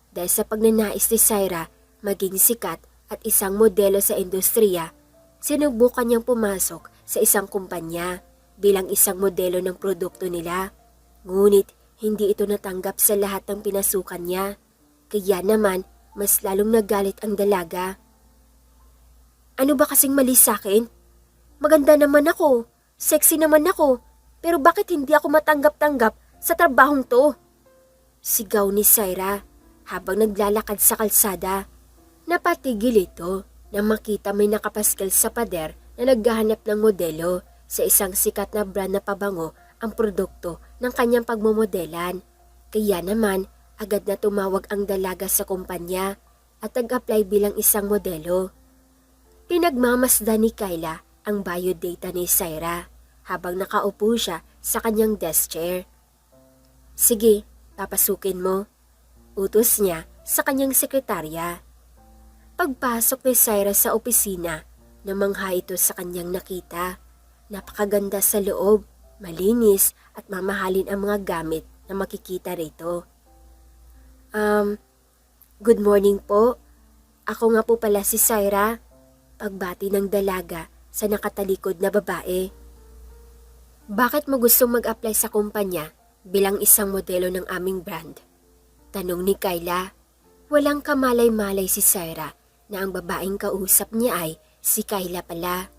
Dahil sa pagnanais ni Syra maging sikat at isang modelo sa industriya, sinubukan niyang pumasok sa isang kumpanya bilang isang modelo ng produkto nila. Ngunit hindi ito natanggap sa lahat ng pinasukan niya. Kaya naman, mas lalong nagalit ang dalaga. Ano ba kasing mali sa akin? Maganda naman ako, sexy naman ako, pero bakit hindi ako matanggap-tanggap sa trabahong to? Sigaw ni Syra habang naglalakad sa kalsada. Napatigil ito nang makita may nakapaskil sa pader na naghahanap ng modelo sa isang sikat na brand na pabango ang produkto ng kanyang pagmomodelan. Kaya naman, agad na tumawag ang dalaga sa kumpanya at nag-apply bilang isang modelo. Pinagmamasdan ni Kyla ang biodata ni Syra habang nakaupo siya sa kanyang desk chair. Sige, papasukin mo. Utos niya sa kanyang sekretarya. Pagpasok ni Syra sa opisina, namangha ito sa kanyang nakita. Napakaganda sa loob, malinis at mamahalin ang mga gamit na makikita rito. Good morning po. Ako nga po pala si Syra. Pagbati ng dalaga sa nakatalikod na babae. Bakit mo gustong mag-apply sa kumpanya bilang isang modelo ng aming brand? Tanong ni Kyla. Walang kamalay-malay si Syra na ang babaeng kausap niya ay si Kyla pala.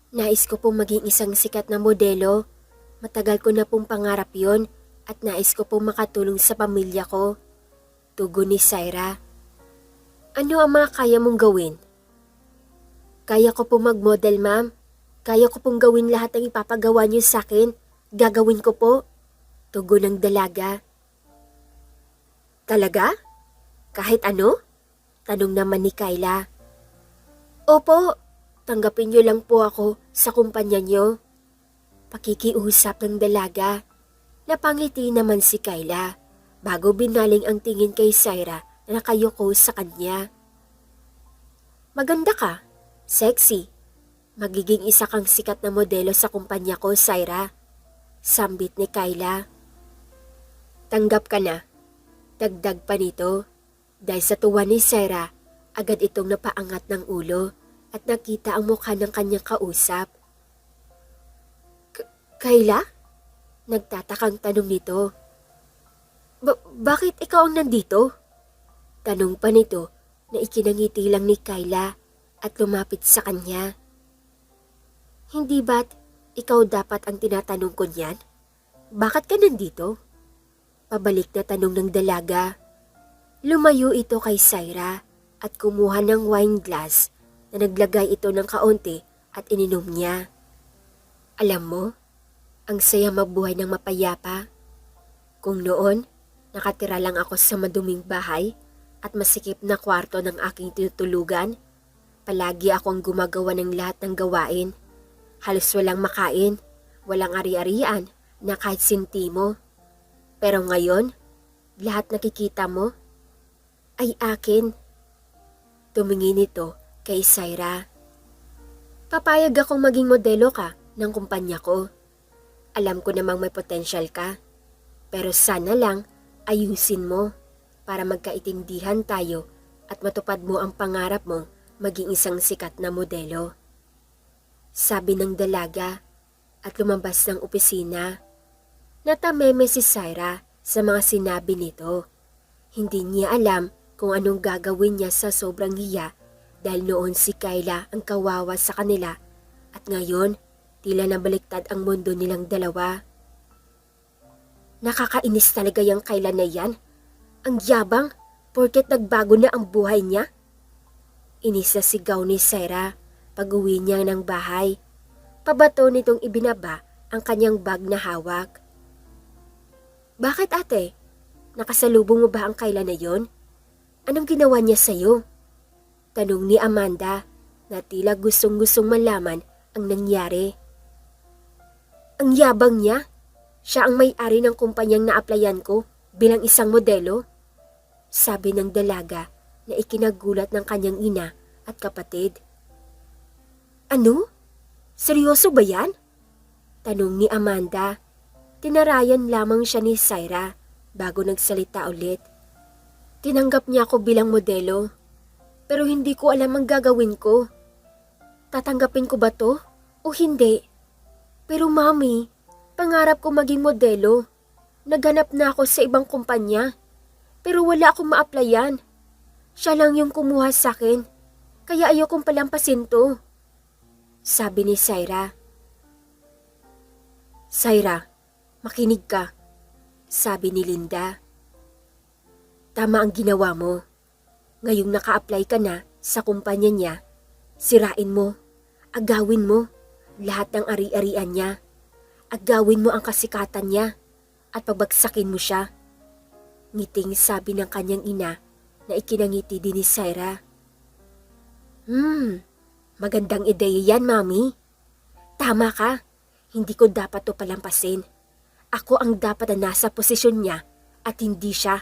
Nais ko pong maging isang sikat na modelo. Matagal ko na pong pangarap yon at nais ko pong makatulong sa pamilya ko. Tugon ni Syra. Ano ang mga kaya mong gawin? Kaya ko pong mag-model, ma'am. Kaya ko pong gawin lahat ng ipapagawa niyo sa akin. Gagawin ko po. Tugon ng dalaga. Talaga? Kahit ano? Tanong naman ni Kyla. Opo, tanggapin niyo lang po ako sa kumpanya niyo. Pakikiusap ng dalaga. Napangiti naman si Kyla bago binaling ang tingin kay Syra na nakayuko sa kanya. Maganda ka, sexy. Magiging isa kang sikat na modelo sa kumpanya ko, Syra. Sambit ni Kyla. Tanggap ka na. Dagdag pa nito. Dahil sa tuwa ni Syra, agad itong napaangat ng ulo at nakita ang mukha ng kanyang kausap. Kyla? Nagtatakang tanong nito. Bakit ikaw ang nandito? Tanong pa nito na ikinangiti lang ni Kyla at lumapit sa kanya. Hindi ba't ikaw dapat ang tinatanong ko niyan? Bakit ka nandito? Pabalik na tanong ng dalaga. Lumayo ito kay Syra at kumuha ng wine glass na naglagay ito ng kaunti at ininom niya. Alam mo, ang saya mabuhay ng mapayapa. Kung noon, nakatira lang ako sa maduming bahay at masikip na kwarto ng aking tinutulugan, palagi akong gumagawa ng lahat ng gawain. Halos walang makain, walang ari-arian na kahit sintimo. Pero ngayon, lahat nakikita mo ay akin. Tumingin ito kay Syra. Papayag akong maging modelo ka ng kumpanya ko. Alam ko namang may potensyal ka. Pero sana lang ayusin mo para magkaintindihan tayo at matupad mo ang pangarap mong maging isang sikat na modelo. Sabi ng dalaga at lumabas ng opisina. Natameme si Syra sa mga sinabi nito. Hindi niya alam kung anong gagawin niya sa sobrang hiya dahil noon si Kayla ang kawawa sa kanila at ngayon tila nabaliktad ang mundo nilang dalawa. Nakakainis talaga yung Kayla na yan. Ang yabang, porket nagbago na ang buhay niya. Inis na sigaw ni Syra pag-uwi niya ng bahay. Pabato nitong ibinaba ang kanyang bag na hawak. Bakit ate? Nakasalubong mo ba ang Kayla na yon? Anong ginawa niya sa'yo? Tanong ni Amanda na tila gustong-gustong malaman ang nangyari. Ang yabang niya. Siya ang may-ari ng kumpanyang na-applyan ko bilang isang modelo. Sabi ng dalaga na ikinagulat ng kanyang ina at kapatid. Ano? Seryoso ba yan? Tanong ni Amanda. Tinarayan lamang siya ni Syra bago nagsalita ulit. Tinanggap niya ako bilang modelo, pero hindi ko alam ang gagawin ko. Tatanggapin ko ba to o hindi? Pero mami, pangarap ko maging modelo. Naghanap na ako sa ibang kumpanya, pero wala akong ma-applyan. Siya lang yung kumuha sa akin, kaya ayokong palampasin to. Sabi ni Syra. Syra, makinig ka, sabi ni Linda. Tama ang ginawa mo. Ngayong naka-apply ka na sa kumpanya niya, sirain mo, agawin mo lahat ng ari-arian niya. Agawin mo ang kasikatan niya at pabagsakin mo siya. Ngiting sabi ng kanyang ina na ikinangiti din ni Syra. Magandang ideya yan, mami. Tama ka, hindi ko dapat to palampasin. Ako ang dapat na nasa posisyon niya at hindi siya.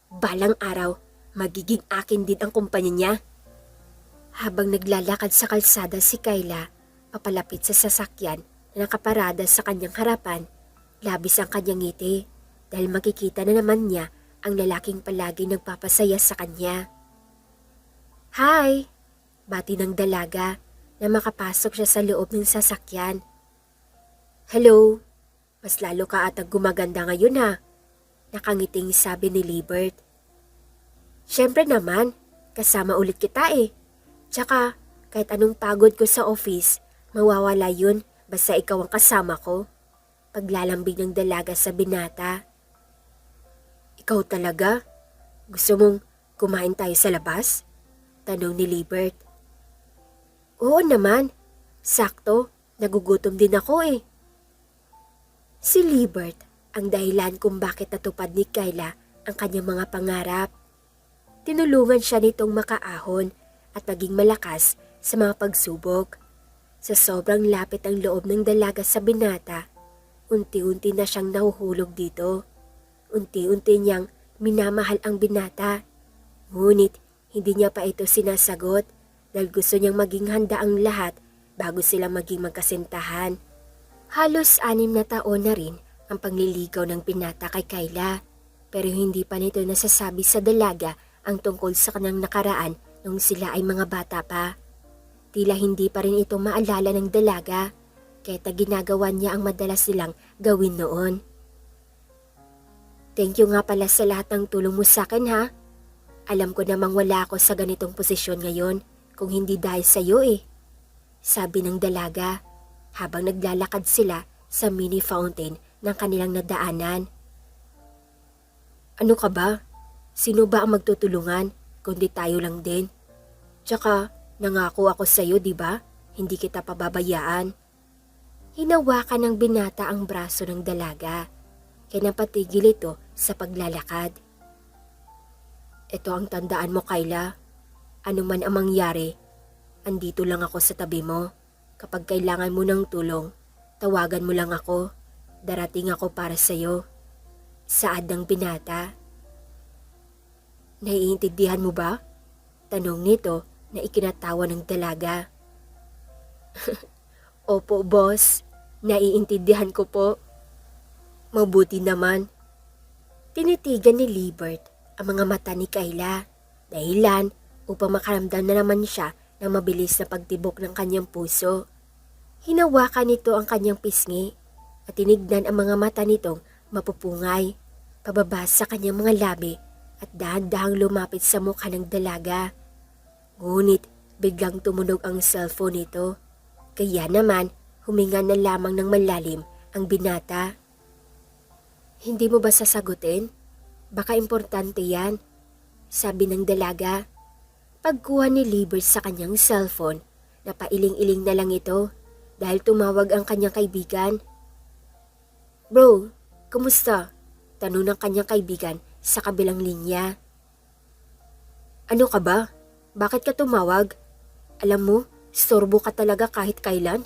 Balang araw, magiging akin din ang kumpanya niya. Habang naglalakad sa kalsada si Kayla, papalapit sa sasakyan na nakaparada sa kanyang harapan, labis ang kanyang ngiti dahil makikita na naman niya ang lalaking palagi nagpapasaya sa kanya. Hi! Bati ng dalaga na makapasok siya sa loob ng sasakyan. Hello! Mas lalo ka atang gumaganda ngayon ha, nakangiting sabi ni Libert. Siyempre naman, kasama ulit kita eh. Tsaka, kahit anong pagod ko sa office, mawawala yun basta ikaw ang kasama ko. Paglalambing ng dalaga sa binata. Ikaw talaga? Gusto mong kumain tayo sa labas? Tanong ni Libert. Oo naman, sakto, nagugutom din ako eh. Si Libert ang dahilan kung bakit natupad ni Kayla ang kanyang mga pangarap. Tinulungan siya nitong makaahon at maging malakas sa mga pagsubok. Sa sobrang lapit ang loob ng dalaga sa binata, unti-unti na siyang nahuhulog dito. Unti-unti niyang minamahal ang binata. Ngunit hindi niya pa ito sinasagot dahil gusto niyang maging handa ang lahat bago sila maging magkasintahan. Halos 6 na taon na rin ang pangliligaw ng binata kay Kayla, pero hindi pa nito nasasabi sa dalaga ang tungkol sa kanyang nakaraan nung sila ay mga bata pa. Tila hindi pa rin ito maalala ng dalaga, kaya't ginagawa niya ang madalas nilang gawin noon. Thank you nga pala sa lahat ng tulong mo sa akin ha. Alam ko namang wala ako sa ganitong posisyon ngayon kung hindi dahil sa iyo eh. Sabi ng dalaga habang naglalakad sila sa mini fountain ng kanilang nadaanan. Ano ka ba? Sino ba ang magtutulungan kundi tayo lang din? Tsaka nangako ako sa iyo, di ba? Hindi kita pababayaan. Hinawakan ng binata ang braso ng dalaga, kaya napatigil ito sa paglalakad. Ito ang tandaan mo, Kayla. Ano man ang mangyari, andito lang ako sa tabi mo. Kapag kailangan mo ng tulong, tawagan mo lang ako. Darating ako para sa iyo. Saad ng binata. Naiintindihan mo ba? Tanong nito na ikinatawa ng dalaga. Opo, boss. Naiintindihan ko po. Mabuti naman. Tinitigan ni Libert ang mga mata ni Kayla. Dahilan upang makaramdam na naman siya ng mabilis na pagtibok ng kanyang puso. Hinawakan nito ang kanyang pisngi at tinignan ang mga mata nitong mapupungay, pababa sa kanyang mga labi at dahan-dahang lumapit sa mukha ng dalaga. Ngunit biglang tumunog ang cellphone nito. Kaya naman huminga na lamang ng malalim ang binata. Hindi mo ba sasagutin? Baka importante yan, sabi ng dalaga. Pagkuha ni Libert sa kanyang cellphone, napailing-iling na lang ito dahil tumawag ang kanyang kaibigan. Bro, kumusta? Tanong ng kanyang kaibigan sa kabilang linya. Ano ka ba? Bakit ka tumawag? Alam mo, storbo ka talaga kahit kailan.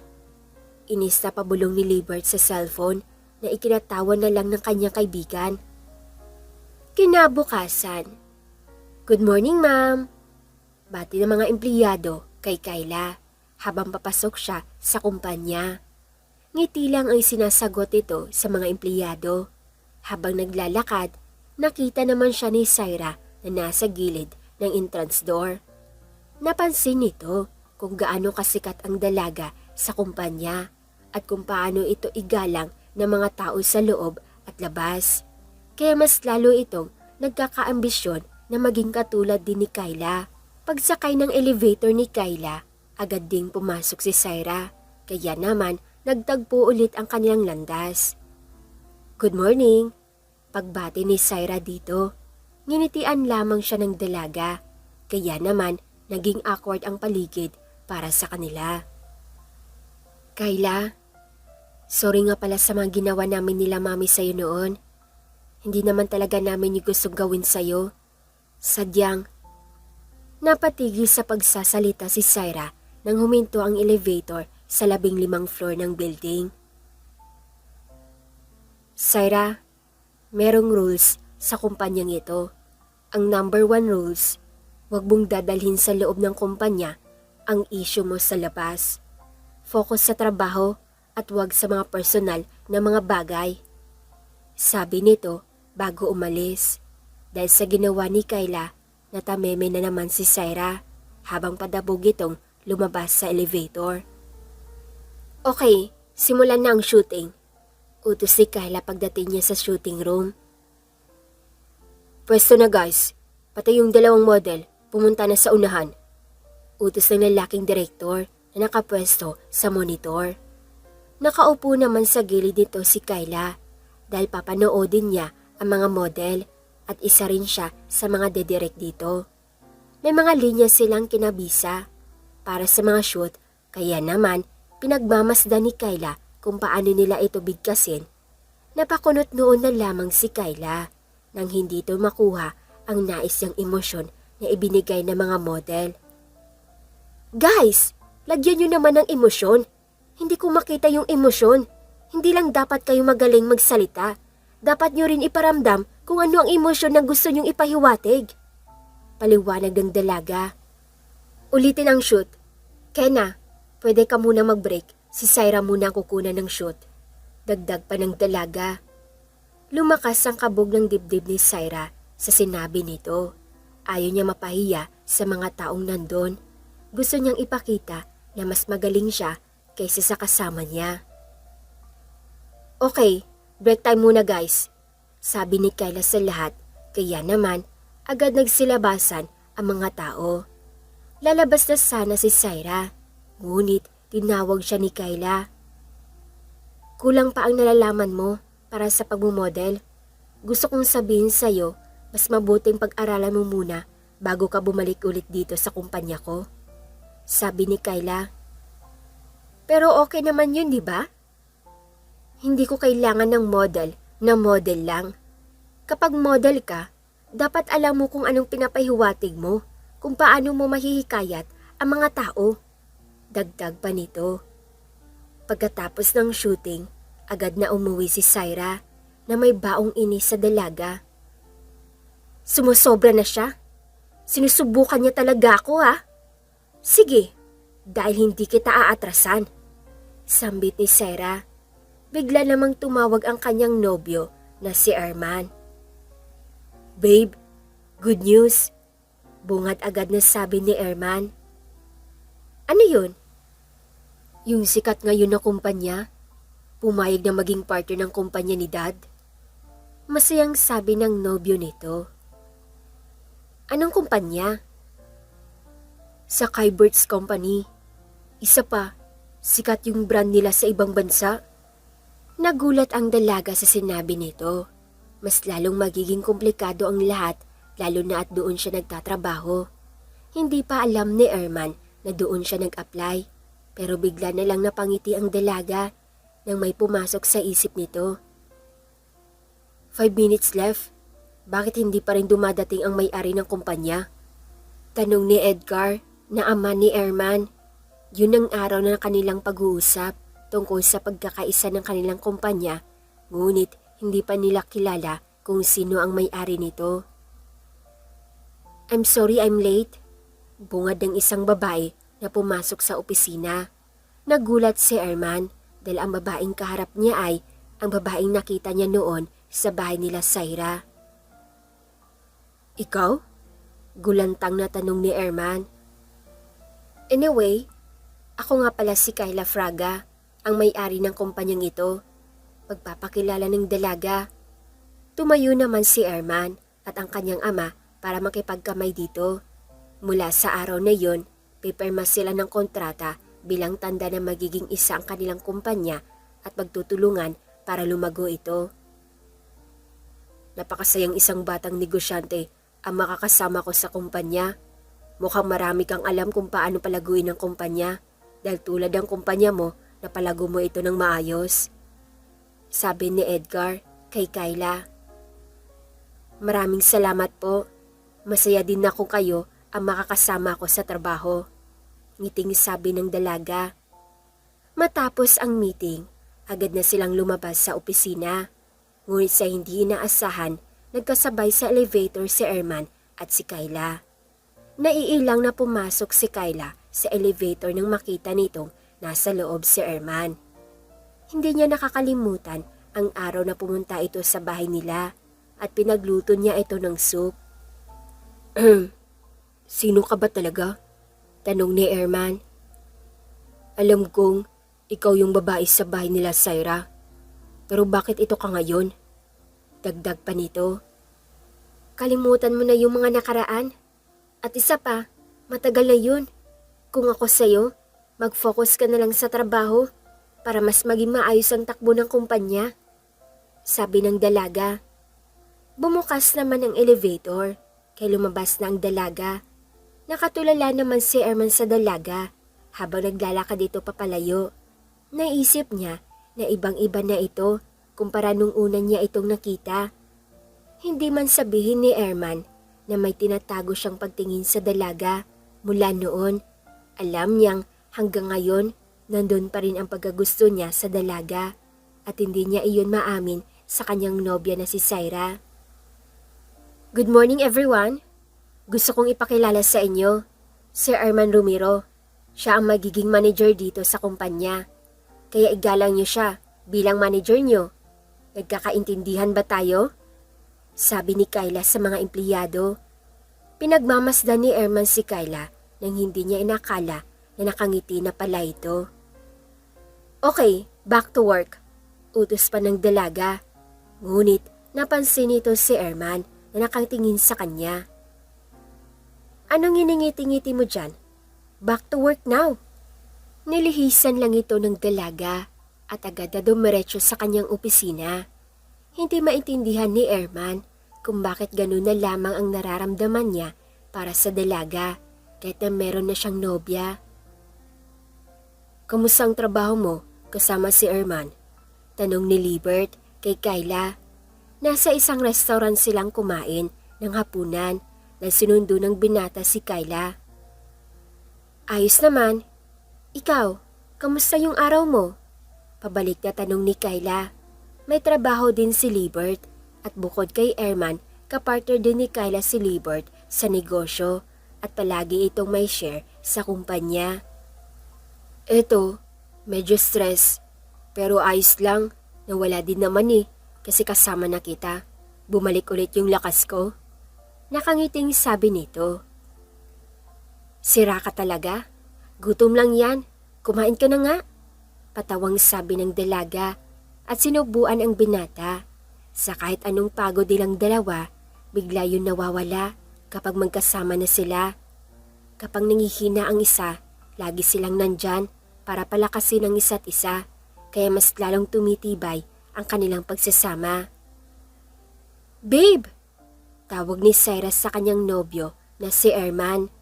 Inis na pabulong ni Libert sa cellphone na ikinatawa na lang ng kanyang kaibigan. Kinabukasan. Good morning, ma'am. Bati ng mga empleyado kay Kayla habang papasok siya sa kumpanya. Ngiti lang ang sinasagot ito sa mga empleyado. Habang naglalakad, nakita naman siya ni Syra na nasa gilid ng entrance door. Napansin nito kung gaano kasikat ang dalaga sa kumpanya at kung paano ito igalang ng mga tao sa loob at labas. Kaya mas lalo itong nagkakaambisyon na maging katulad din ni Kayla. Pagsakay ng elevator ni Kayla, agad ding pumasok si Syra. Kaya naman nagtagpo ulit ang kanilang landas. Good morning. Pagbati ni Syra dito, nginitian lamang siya ng dalaga. Kaya naman naging awkward ang paligid para sa kanila. Kayla, sorry nga pala sa mga ginawa namin nila mami sa'yo noon. Hindi naman talaga namin yung gustong gawin sa'yo. Sadyang, napatigil sa pagsasalita si Syra nang huminto ang elevator sa 15 floor ng building. Syra, merong rules sa kumpanyang ito. Ang number 1 rules, huwag mong dadalhin sa loob ng kumpanya ang issue mo sa labas. Focus sa trabaho at huwag sa mga personal na mga bagay. Sabi nito bago umalis. Dahil sa ginawa ni Kayla, natameme na naman si Syra habang padabog itong lumabas sa elevator. Okay, simulan na ang shooting. Utos si Kayla pagdating niya sa shooting room. Pwesto na guys, pati yung dalawang model, pumunta na sa unahan. Utos ng lalaking direktor na nakapwesto sa monitor. Nakaupo naman sa gilid nito si Kayla dahil papanoodin niya ang mga model at isa rin siya sa mga dedirect dito. May mga linya silang kinabisa para sa mga shoot, kaya naman pinagmamasdan ni Kayla kung paano nila ito bigkasin. Napakunot noon na lamang si Kayla nang hindi ito makuha ang nais niyang emosyon na ibinigay ng mga model. Guys, lagyan niyo naman ng emosyon. Hindi ko makita yung emosyon. Hindi lang dapat kayo magaling magsalita. Dapat niyo rin iparamdam kung ano ang emosyon na gusto niyong ipahiwatig. Paliwanag ng dalaga. Ulitin ang shoot. Kena, pwede ka muna mag-break. Si Syra muna ang kukunan ng shoot. Dagdag pa ng dalaga. Lumakas ang kabog ng dibdib ni Syra sa sinabi nito. Ayaw niya mapahiya sa mga taong nandun. Gusto niyang ipakita na mas magaling siya kaysa sa kasama niya. Okay, break time muna guys, sabi ni Kayla sa lahat, kaya naman agad nagsilabasan ang mga tao. Lalabas na sana si Syra, ngunit tinawag siya ni Kayla. Kulang pa ang nalalaman mo, para sa pagmumodel. Gusto kong sabihin sa'yo, mas mabuting pag-aralan mo muna bago ka bumalik ulit dito sa kumpanya ko. Sabi ni Kyla. Pero okay naman yun, di ba? Hindi ko kailangan ng model na model lang. Kapag model ka, dapat alam mo kung anong pinapahiwatig mo, kung paano mo mahihikayat ang mga tao. Dagdag pa nito. Pagkatapos ng shooting, agad na umuwi si Syra na may baong inis sa dalaga. Sumusobra na siya. Sinusubukan niya talaga ako ha. Sige, dahil hindi kita aatrasan. Sambit ni Syra. Bigla namang tumawag ang kanyang nobyo na si Arman. Babe, good news. Bungad agad na sabi ni Arman. Ano yun? Yung sikat ngayon na kumpanya, pumayag na maging partner ng kumpanya ni Dad. Masayang sabi ng nobyo nito. Anong kumpanya? Sa Kybert's Company. Isa pa, sikat yung brand nila sa ibang bansa. Nagulat ang dalaga sa sinabi nito. Mas lalong magiging komplikado ang lahat lalo na at doon siya nagtatrabaho. Hindi pa alam ni Arman na doon siya nag-apply. Pero bigla na lang napangiti ang dalaga nang may pumasok sa isip nito. 5 minutes left. Bakit hindi pa rin dumadating ang may-ari ng kumpanya? Tanong ni Edgar na ama ni Arman. Yun ang araw na kanilang pag-uusap tungkol sa pagkakaisa ng kanilang kumpanya, ngunit hindi pa nila kilala kung sino ang may-ari nito. I'm sorry I'm late. Bungad ng isang babae na pumasok sa opisina. Nagulat si Arman dahil ang babaeng kaharap niya ay ang babaeng nakita niya noon sa bahay nila Syra. Ikaw? Gulantang na tanong ni Arman. Anyway, ako nga pala si Kyla Fraga, ang may-ari ng kumpanyang ito. Magpapakilala ng dalaga. Tumayo naman si Arman at ang kanyang ama para makipagkamay dito. Mula sa araw na yon, pipirma sila ng kontrata bilang tanda na magiging isa ang kanilang kumpanya at magtutulungan para lumago ito. Napakasayang isang batang negosyante ang makakasama ko sa kumpanya. Mukhang marami kang alam kung paano palaguin ang kumpanya dahil tulad ng kumpanya mo, napalago mo ito ng maayos. Sabi ni Edgar kay Kyla. Maraming salamat po. Masaya din ako kayo ang makakasama ko sa trabaho. Ngiting sabi ng dalaga. Matapos ang meeting, agad na silang lumabas sa opisina. Ngunit sa hindi inaasahan, nagkasabay sa elevator si Arman at si Kyla. Naiilang na pumasok si Kyla sa elevator nang makita nitong nasa loob si Arman. Hindi niya nakakalimutan ang araw na pumunta ito sa bahay nila at pinagluto niya ito ng soup. Sino ka ba talaga? Tanong ni Arman. Alam kong ikaw yung babae sa bahay nila Syra. Pero bakit ito ka ngayon? Dagdag pa nito. Kalimutan mo na yung mga nakaraan. At isa pa, matagal na yun. Kung ako sa'yo, mag-focus ka na lang sa trabaho para mas maging maayos ang takbo ng kumpanya. Sabi ng dalaga. Bumukas naman ang elevator, kaya lumabas na ang dalaga. Nakatulala naman si Arman sa dalaga habang naglalakad dito papalayo. Naisip niya na ibang-iba na ito kumpara nung una niya itong nakita. Hindi man sabihin ni Arman na may tinatago siyang pagtingin sa dalaga mula noon. Alam niyang hanggang ngayon nandun pa rin ang pagkagusto niya sa dalaga at hindi niya iyon maamin sa kanyang nobya na si Syra. Good morning everyone! Gusto kong ipakilala sa inyo, Sir Arman Romero. Siya ang magiging manager dito sa kumpanya. Kaya igalang niyo siya bilang manager niyo. Nagkakaintindihan ba tayo? Sabi ni Kyla sa mga empleyado. Pinagmamasdan ni Arman si Kyla nang hindi niya inakala na nakangiti na pala ito. Okay, back to work. Utos pa ng dalaga. Ngunit napansin nito si Arman na nakatingin sa kanya. Anong iningiti-ngiti mo dyan? Back to work now. Nilihisan lang ito ng dalaga at agad na dumiretso sa kanyang opisina. Hindi maintindihan ni Erman kung bakit ganun na lamang ang nararamdaman niya para sa dalaga kahit na meron na siyang nobya. "Kamusta ang trabaho mo kasama si Erman?" tanong ni Libert kay Kyla. Nasa isang restaurant silang kumain ng hapunan na sinundo ng binata si Kyla. "Ayos naman. Ikaw, kamusta yung araw mo?" Pabalik na tanong ni Kyla. May trabaho din si Libert at bukod kay Erman, kapartner din ni Kyla si Libert sa negosyo at palagi itong may share sa kumpanya. "Eto, medyo stress. Pero ayos lang, nawala din naman kasi kasama na kita. Bumalik ulit yung lakas ko." Nakangiting sabi nito. "Sira ka talaga? Gutom lang yan. Kumain ka na nga." Patawang sabi ng dalaga at sinubuan ang binata. Sa kahit anong pagod nilang dalawa, bigla yun nawawala kapag magkasama na sila. Kapag nangihina ang isa, lagi silang nandyan para palakasin ang isa't isa, kaya mas lalong tumitibay ang kanilang pagsasama. "Babe!" tawag ni Cyrus sa kanyang nobyo na si Erman.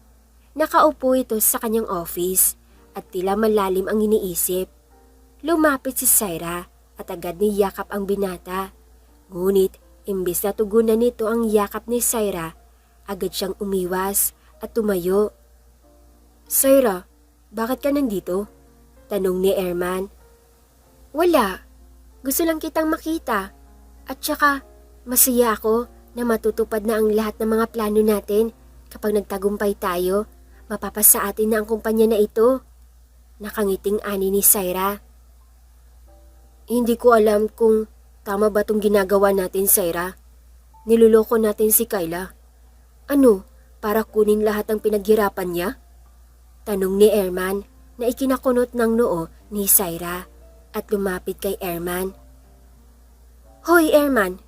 Nakaupo ito sa kanyang office at tila malalim ang iniisip. Lumapit si Syra at agad niyakap ang binata. Ngunit imbis na tugunan nito ang yakap ni Syra, agad siyang umiwas at tumayo. "Syra, bakit ka nandito?" tanong ni Erman. "Wala. Gusto lang kitang makita. At saka, masaya ako na matutupad na ang lahat ng mga plano natin. Kapag nagtagumpay tayo, mapapasa atin na ang kumpanya na ito." Nakangiting ani ni Syra. "Hindi ko alam kung tama ba itong ginagawa natin, Syra. Niloloko natin si Kyla. Ano, para kunin lahat ng pinaghirapan niya?" tanong ni Erman na ikinakunot ng noo ni Syra at lumapit kay Erman. "Hoy Erman,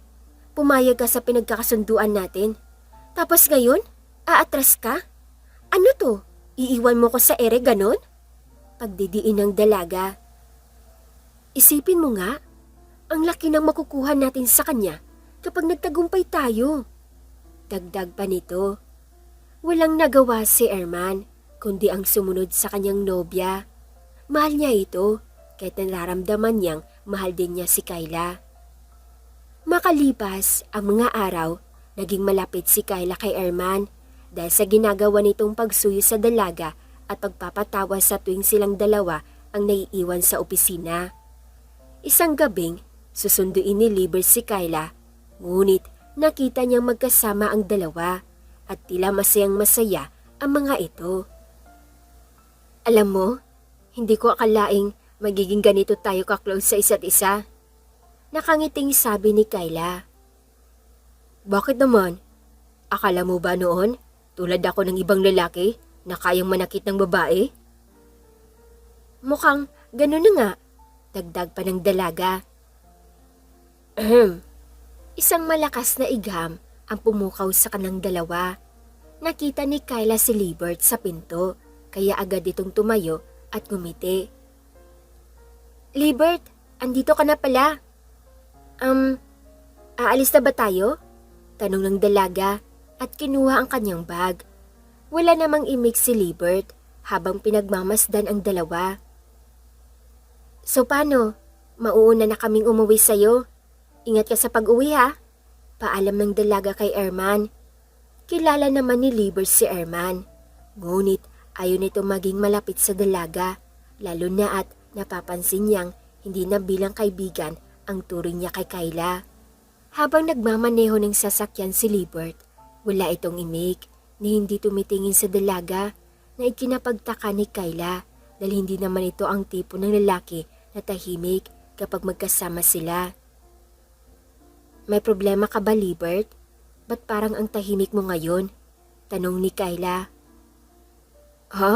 pumayag ka sa pinagkakasunduan natin. Tapos ngayon, aatras ka? Ano to? Iiwan mo ko sa ere ganon?" Pagdidiin ng dalaga. "Isipin mo nga, ang laki ng makukuha natin sa kanya kapag nagtagumpay tayo." Dagdag pa nito. Walang nagawa si Erman kundi ang sumunod sa kanyang nobya. Mahal niya ito kahit nararamdaman niyang mahal din niya si Kyla. Makalipas ang mga araw, naging malapit si Kyla kay Erman dahil sa ginagawa nitong pagsuyo sa dalaga at pagpapatawa sa tuwing silang dalawa ang naiiwan sa opisina. Isang gabing, susunduin ni Liber si Kyla, ngunit nakita niyang magkasama ang dalawa at tila masayang masaya ang mga ito. "Alam mo, hindi ko akalaing magiging ganito tayo ka-close sa isa't isa." Nakangiting sabi ni Kyla. "Bakit naman? Akala mo ba noon, tulad ako ng ibang lalaki na kayang manakit ng babae?" "Mukhang ganun na nga," dagdag pa ng dalaga. Isang malakas na igham ang pumukaw sa kanang dalawa. Nakita ni Kyla si Libert sa pinto, kaya agad itong tumayo at ngumiti. "Libert, andito ka na pala. Aalis na ba tayo?" tanong ng dalaga at kinuha ang kanyang bag. Wala namang imik si Libert habang pinagmamasdan ang dalawa. "So paano? Mauuna na kaming umuwi sa'yo. Ingat ka sa pag-uwi ha?" Paalam ng dalaga kay Erman. Kilala naman ni Libert si Erman. Ngunit ayaw nito maging malapit sa dalaga, lalo na at napapansin niyang hindi na bilang kaibigan ang turing niya kay Kyla. Habang nagmamaneho ng sasakyan si Libert, wala itong imik ni hindi tumitingin sa dalaga na ikinapagtaka ni Kyla dahil hindi naman ito ang tipo ng lalaki na tahimik kapag magkasama sila. "May problema ka ba, Libert? Ba't parang ang tahimik mo ngayon?" tanong ni Kyla. "Ha?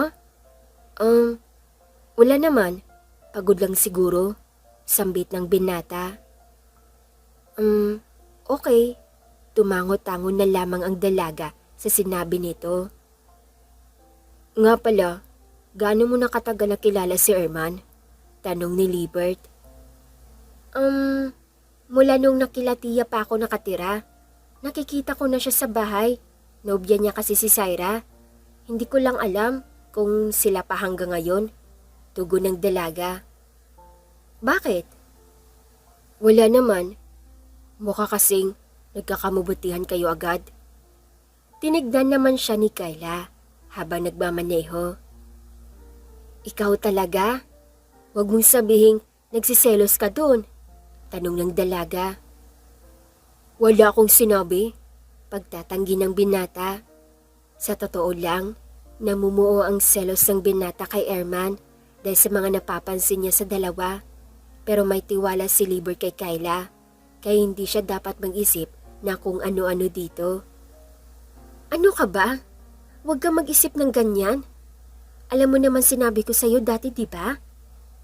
Wala naman. Pagod lang siguro," sambit ng binata. Okay." Tumango-tango na lamang ang dalaga sa sinabi nito. "Nga pala, gaano mo na katagal na kilala si Erman?" tanong ni Libert. Mula nung nakilatiya pa ako nakatira, nakikita ko na siya sa bahay. Nobya niya kasi si Syra. Hindi ko lang alam kung sila pa hanggang ngayon. Tugon ng dalaga. Bakit? Wala naman. Mukha kasing nagkakamubutihan kayo agad. Tinignan naman siya ni Kayla habang nagmamaneho. Ikaw talaga? Huwag mong sabihing nagsiselos ka doon. Tanong ng dalaga. Wala akong sinabi. Pagtatanggi ng binata. Sa totoo lang, namumuo ang selos ng binata kay Erman dahil sa mga napapansin niya sa dalawa. Pero may tiwala si Liber kay Kayla, kaya hindi siya dapat mag-isip na kung ano-ano dito. Ano ka ba? Huwag kang mag-isip ng ganyan. Alam mo naman sinabi ko sa'yo dati, di ba?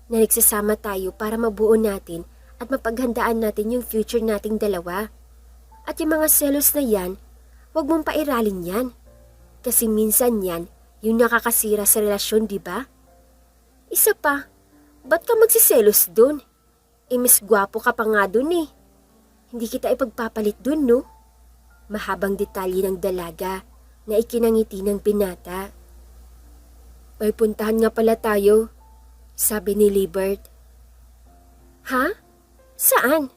Na nagsasama tayo para mabuo natin at mapaghandaan natin yung future nating dalawa. At yung mga selos na yan, huwag mong pairalin yan. Kasi minsan yan, yung nakakasira sa relasyon, di ba? Isa pa, ba't ka magsiselos dun? Mas gwapo ka pa nga dun eh. Hindi kita ipagpapalit dun, no? Mahabang detalye ng dalaga na ikinangiti ng binata. May puntahan nga pala tayo, sabi ni Libert. Ha? Saan?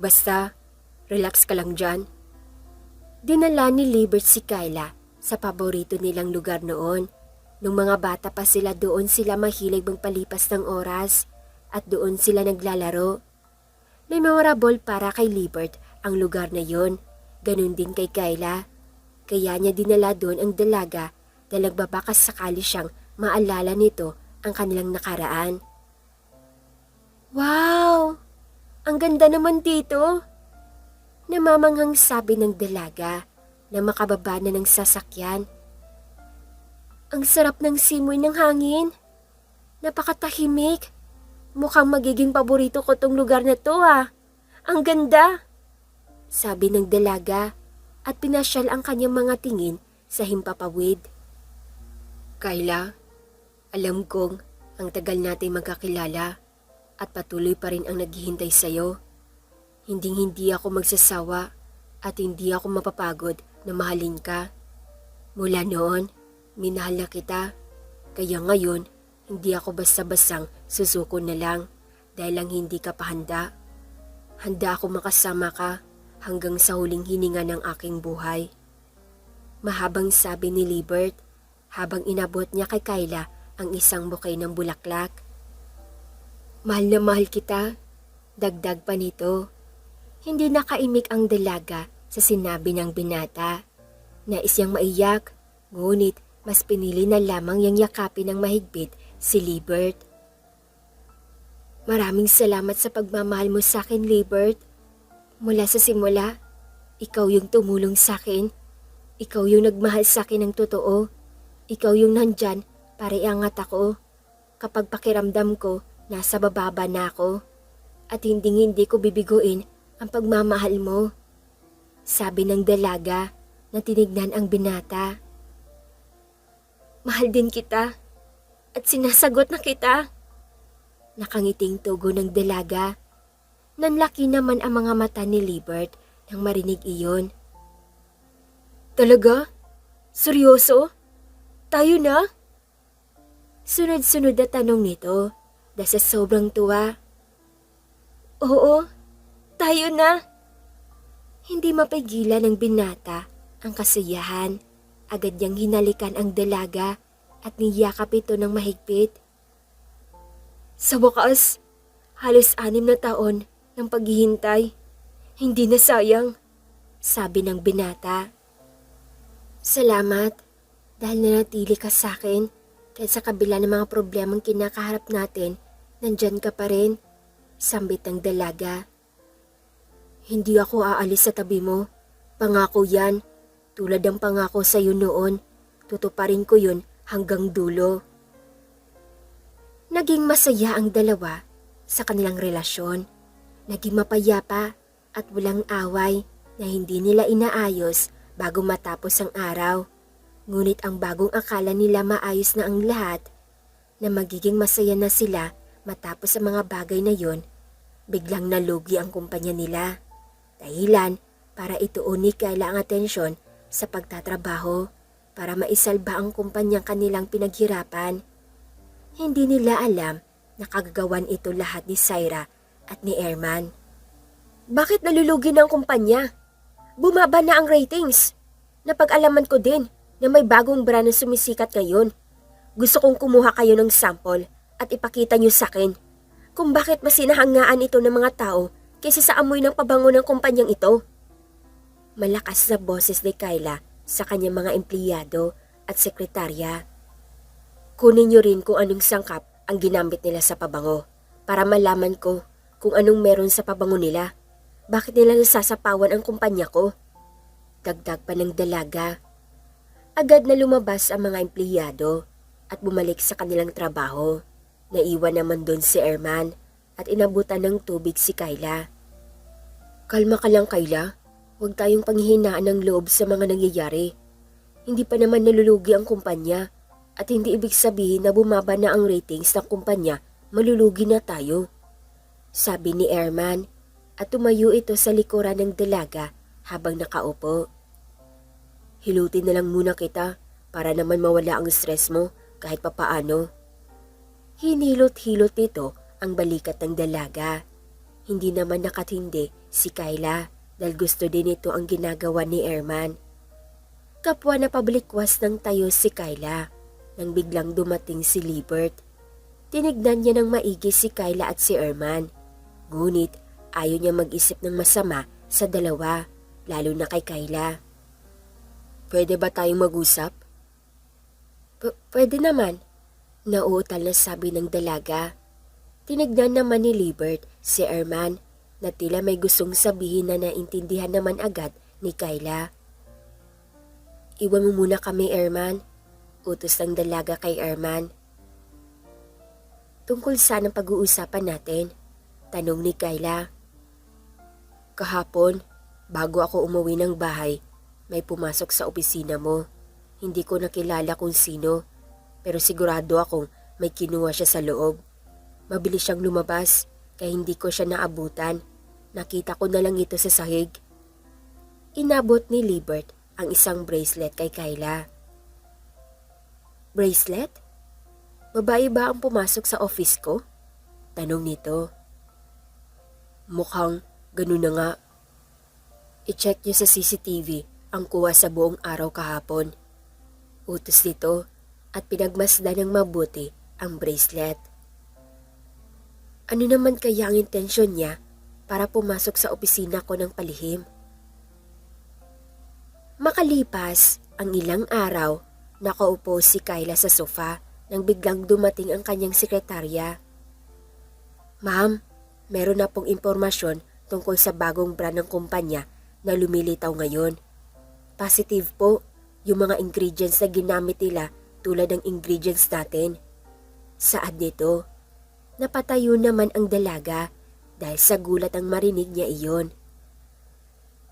Basta, relax ka lang dyan. Dinala ni Libert si Kayla sa paborito nilang lugar noon. Nung mga bata pa sila, doon sila mahilig magpalipas ng oras at doon sila naglalaro. May memorable para kay Libert ang lugar na yon. Ganun din kay Kayla. Kaya niya dinala doon ang dalaga dahil nagbabakas sakali siyang maalala nito ang kanilang nakaraan. Wow! Ang ganda naman dito! Namamanghang sabi ng dalaga na makababa na ng sasakyan. Ang sarap ng simoy ng hangin. Napakatahimik. Mukhang magiging paborito ko tong lugar na to ah. Ang ganda! Sabi ng dalaga at pinasyal ang kanyang mga tingin sa himpapawid. Kayla, alam kong ang tagal natin magkakilala at patuloy pa rin ang naghihintay sa'yo. Hinding-hindi ako magsasawa at hindi ako mapapagod na mahalin ka. Mula noon, minahal na kita. Kaya ngayon, hindi ako basta-bastang susuko na lang dahil lang hindi ka pa handa. Handa ako makasama ka hanggang sa huling hininga ng aking buhay. Mahabang sabi ni Libert habang inabot niya kay Kayla ang isang bouquet ng bulaklak. Mahal na mahal kita, dagdag pa nito. Hindi nakaimik ang dalaga sa sinabi ng binata. Nais niyang maiyak, ngunit mas pinili na lamang yang yakapin ng mahigpit si Libert. Maraming salamat sa pagmamahal mo sa akin, Libert. Mula sa simula, ikaw yung tumulong sa akin. Ikaw yung nagmahal sa akin ng totoo. Ikaw yung nandyan para iangat ako kapag pakiramdam ko nasa bababa na ako. At hindi ko bibiguin ang pagmamahal mo. Sabi ng dalaga na tinignan ang binata. Mahal din kita at sinasagot na kita. Nakangiting tugon ng dalaga. Nanlaki naman ang mga mata ni Libert nang marinig iyon. Talaga? Seryoso? Tayo na? Sunod-sunod na tanong nito dahil sa sobrang tuwa. Oo, tayo na. Hindi mapigilan ng binata ang kasiyahan. Agad niyang hinalikan ang dalaga at niyakap ito ng mahigpit. Sa wakas, halos 6 na taon ng paghihintay. Hindi na sayang, sabi ng binata. Salamat dahil nanatili ka sa akin kahit sa kabila ng mga problemang kinakaharap natin, nandyan ka pa rin, sambit ng dalaga. Hindi ako aalis sa tabi mo. Pangako yan. Tulad ng pangako sa iyo noon. Tutuparin ko yun hanggang dulo. Naging masaya ang dalawa sa kanilang relasyon. Naging mapayapa at walang away na hindi nila inaayos bago matapos ang araw. Ngunit ang bagong akala nila maayos na ang lahat, na magiging masaya na sila matapos ang mga bagay na yon, Biglang nalugi ang kumpanya nila. Dahilan para ituon ni Kayla ang atensyon sa pagtatrabaho para maisalba ang kumpanyang kanilang pinaghirapan. Hindi nila alam na kagagawan ito lahat ni Syra at ni Erman. Bakit nalulugi na ang kumpanya? Bumaba na ang ratings. Napag-alaman ko din na may bagong brand na sumisikat ngayon. Gusto kong kumuha kayo ng sample at ipakita niyo sa akin kung bakit mas sinahangaan ito ng mga tao kaysa sa amoy ng pabango ng kumpanyang ito. Malakas na boses ni Kayla sa kanyang mga empleyado at sekretarya. Kunin niyo rin kung anong sangkap ang ginamit nila sa pabango para malaman ko kung anong meron sa pabango nila. Bakit nila nasasapawan ang kumpanya ko? Dagdag pa ng dalaga. Agad na lumabas ang mga empleyado at bumalik sa kanilang trabaho. Naiwan naman doon si Erman at inabutan ng tubig si Kayla. Kalma ka lang, Kayla. Huwag tayong panghihinaan ng loob sa mga nangyayari. Hindi pa naman nalulugi ang kumpanya at hindi ibig sabihin na bumaba na ang ratings ng kumpanya, malulugi na tayo. Sabi ni Erman at tumayo ito sa likuran ng dalaga habang nakaupo. Hilutin na lang muna kita para naman mawala ang stress mo kahit papaano. Hinilot-hilot nito ang balikat ng dalaga. Hindi naman nakatindi si Kayla dahil gusto din ito ang ginagawa ni Erman. Kapwa na pabalikwas ng tayo si Kayla nang biglang dumating si Liebert. Tinignan niya ng maigi si Kayla at si Erman. Ngunit ayaw niya mag-isip ng masama sa dalawa, lalo na kay Kayla. Pwede ba tayong mag-usap? Pwede naman, nauutal na sabi ng dalaga. Tinignan naman ni Liebert si Erman na tila may gustong sabihin na naintindihan naman agad ni Kayla. Iwan mo muna kami, Erman. Utos ng dalaga kay Erman. Tungkol saan ang pag-uusapan natin? Tanong ni Kayla. Kahapon, bago ako umuwi ng bahay, may pumasok sa opisina mo. Hindi ko nakilala kung sino, pero sigurado akong may kinuha siya sa loob. Mabilis siyang lumabas, kaya hindi ko siya naabutan. Nakita ko na lang ito sa sahig. Inabot ni Liebert ang isang bracelet kay Kayla. Bracelet? Babae ba ang pumasok sa office ko? Tanong nito. Mukhang ganun na nga. I-check niyo sa CCTV ang kuha sa buong araw kahapon. Utos nito at pinagmasdan ng mabuti ang bracelet. Ano naman kaya ang intensyon niya para pumasok sa opisina ko ng palihim? Makalipas ang ilang araw, nakaupo si Kayla sa sofa nang biglang dumating ang kanyang sekretarya. Ma'am, meron na pong impormasyon tungkol sa bagong brand ng kumpanya na lumilitaw ngayon. Positive po yung mga ingredients na ginamit nila tulad ng ingredients natin. Saad nito, napatayo naman ang dalaga dahil sa gulat ang marinig niya iyon.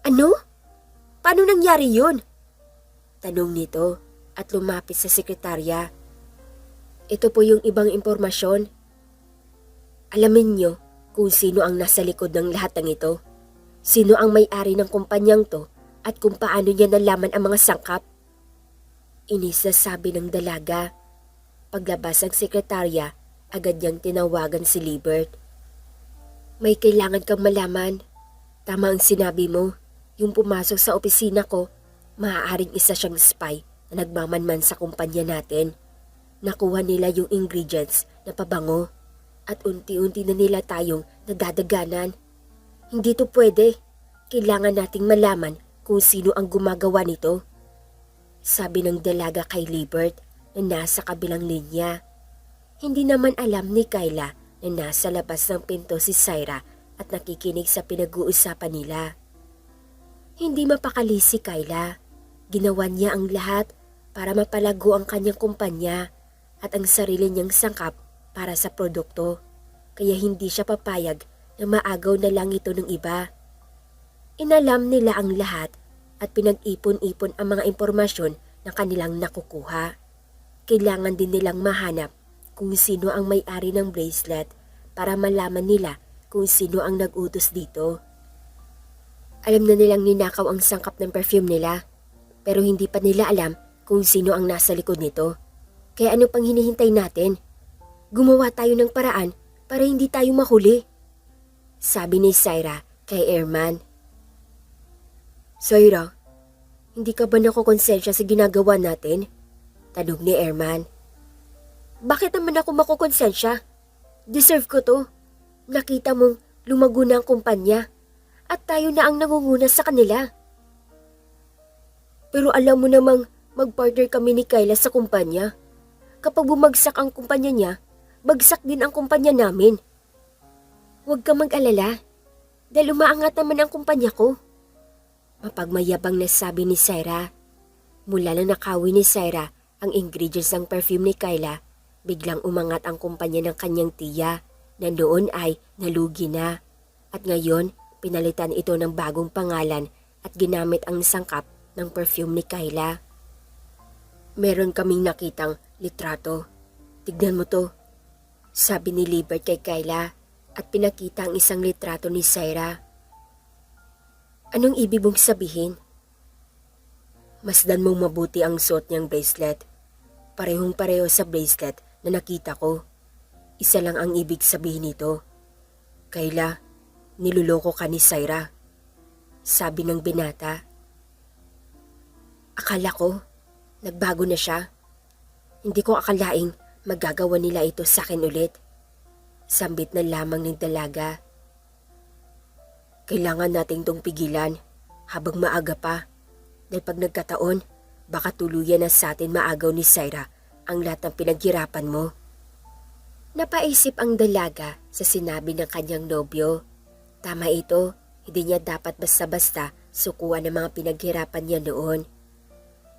Ano? Paano nangyari yun? Tanong nito at lumapit sa sekretarya. Ito po yung ibang impormasyon. Alamin niyo kung sino ang nasa likod ng lahat ng ito. Sino ang may-ari ng kumpanyang to at kung paano niya nalaman ang mga sangkap. Inisasabi ng dalaga. Paglabas ng sekretarya, agad niyang tinawagan si Liebert. May kailangan kang malaman. Tama ang sinabi mo. Yung pumasok sa opisina ko, maaaring isa siyang spy na nagmamanman sa kumpanya natin. Nakuha nila yung ingredients na pabango at unti-unti na nila tayong nagdadaganan. Hindi to pwede. Kailangan nating malaman kung sino ang gumagawa nito. Sabi ng dalaga kay Liebert na nasa kabilang linya. Hindi naman alam ni Kayla na nasa labas ng pinto si Syra at nakikinig sa pinag-uusapan nila. Hindi mapakali si Kayla. Ginawa niya ang lahat para mapalago ang kanyang kumpanya at ang sarili niyang sangkap para sa produkto. Kaya hindi siya papayag na maagaw na lang ito ng iba. Inalam nila ang lahat at pinag-ipon-ipon ang mga impormasyon na kanilang nakukuha. Kailangan din nilang mahanap kung sino ang may-ari ng bracelet para malaman nila kung sino ang nag-utos dito. Alam na nilang ninakaw ang sangkap ng perfume nila, pero hindi pa nila alam kung sino ang nasa likod nito. Kaya ano pang hinihintay natin? Gumawa tayo ng paraan para hindi tayo mahuli. Sabi ni Syra kay Airman. Syra, hindi ka ba nakukonsensya sa ginagawa natin? Tanong ni Airman. Bakit naman ako makukonsensya? Deserve ko to. Nakita mong lumago na ang kumpanya at tayo na ang nangunguna sa kanila. Pero alam mo namang mag-partner kami ni Kayla sa kumpanya. Kapag bumagsak ang kumpanya niya, bagsak din ang kumpanya namin. Huwag ka mag-alala, dahil umaangat naman ang kumpanya ko. Mapagmayabang na sabi ni Syra. Mula na nakawin ni Syra ang ingredients ng perfume ni Kayla, biglang umangat ang kumpanya ng kanyang tiya na noon ay nalugi na. At ngayon, pinalitan ito ng bagong pangalan at ginamit ang sangkap ng perfume ni Kayla. Meron kaming nakitang litrato. Tignan mo to, sabi ni Libert kay Kayla at pinakita ang isang litrato ni Syra. Anong ibig mong sabihin? Masdan mong mabuti ang suot niyang bracelet. Parehong-pareho sa bracelet na nakita ko. Isa lang ang ibig sabihin nito. Kayla, niluloko ka ni Syra, sabi ng binata. Akala ko, nagbago na siya. Hindi ko akalaing magagawa nila ito sa akin ulit. Sambit na lamang ng dalaga. Kailangan nating tong pigilan habang maaga pa. Dahil pag nagkataon, baka tuluyan na sa atin maagaw ni Syra ang lahat ng pinaghirapan mo. Napaisip ang dalaga sa sinabi ng kanyang nobyo. Tama ito, hindi niya dapat basta-basta sukuan ng mga pinaghirapan niya noon.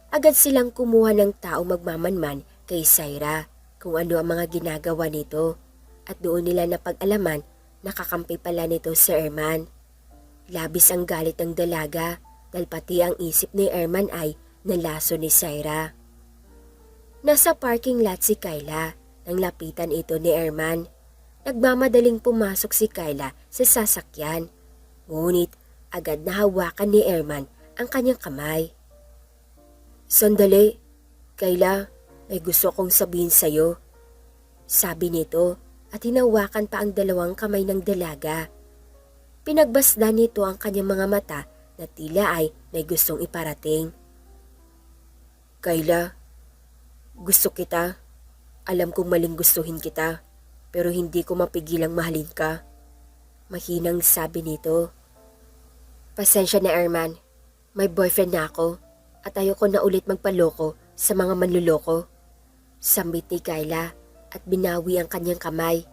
Agad silang kumuha ng tao magmamanman kay Syra kung ano ang mga ginagawa nito at doon nila napag-alaman na kakampi pala nito si Airman. Labis ang galit ng dalaga dahil pati ang isip ni Airman ay nalaso ni Syra. Nasa parking lot si Kayla nang lapitan ito ni Airman. Nagmamadaling pumasok si Kayla sa sasakyan. Ngunit agad nahawakan ni Airman ang kanyang kamay. Sandali, Kayla, may gusto kong sabihin sa'yo. Sabi nito at hinawakan pa ang dalawang kamay ng dalaga. Pinagbasdan nito ang kanyang mga mata na tila ay may gustong iparating. Kayla, gusto kita. Alam kong maling gustuhin kita, pero hindi ko mapigilang mahalin ka. Mahinang sabi nito. Pasensya na, Airman. May boyfriend na ako at ayoko na ulit magpaloko sa mga manluloko. Sambit ni Kayla at binawi ang kanyang kamay.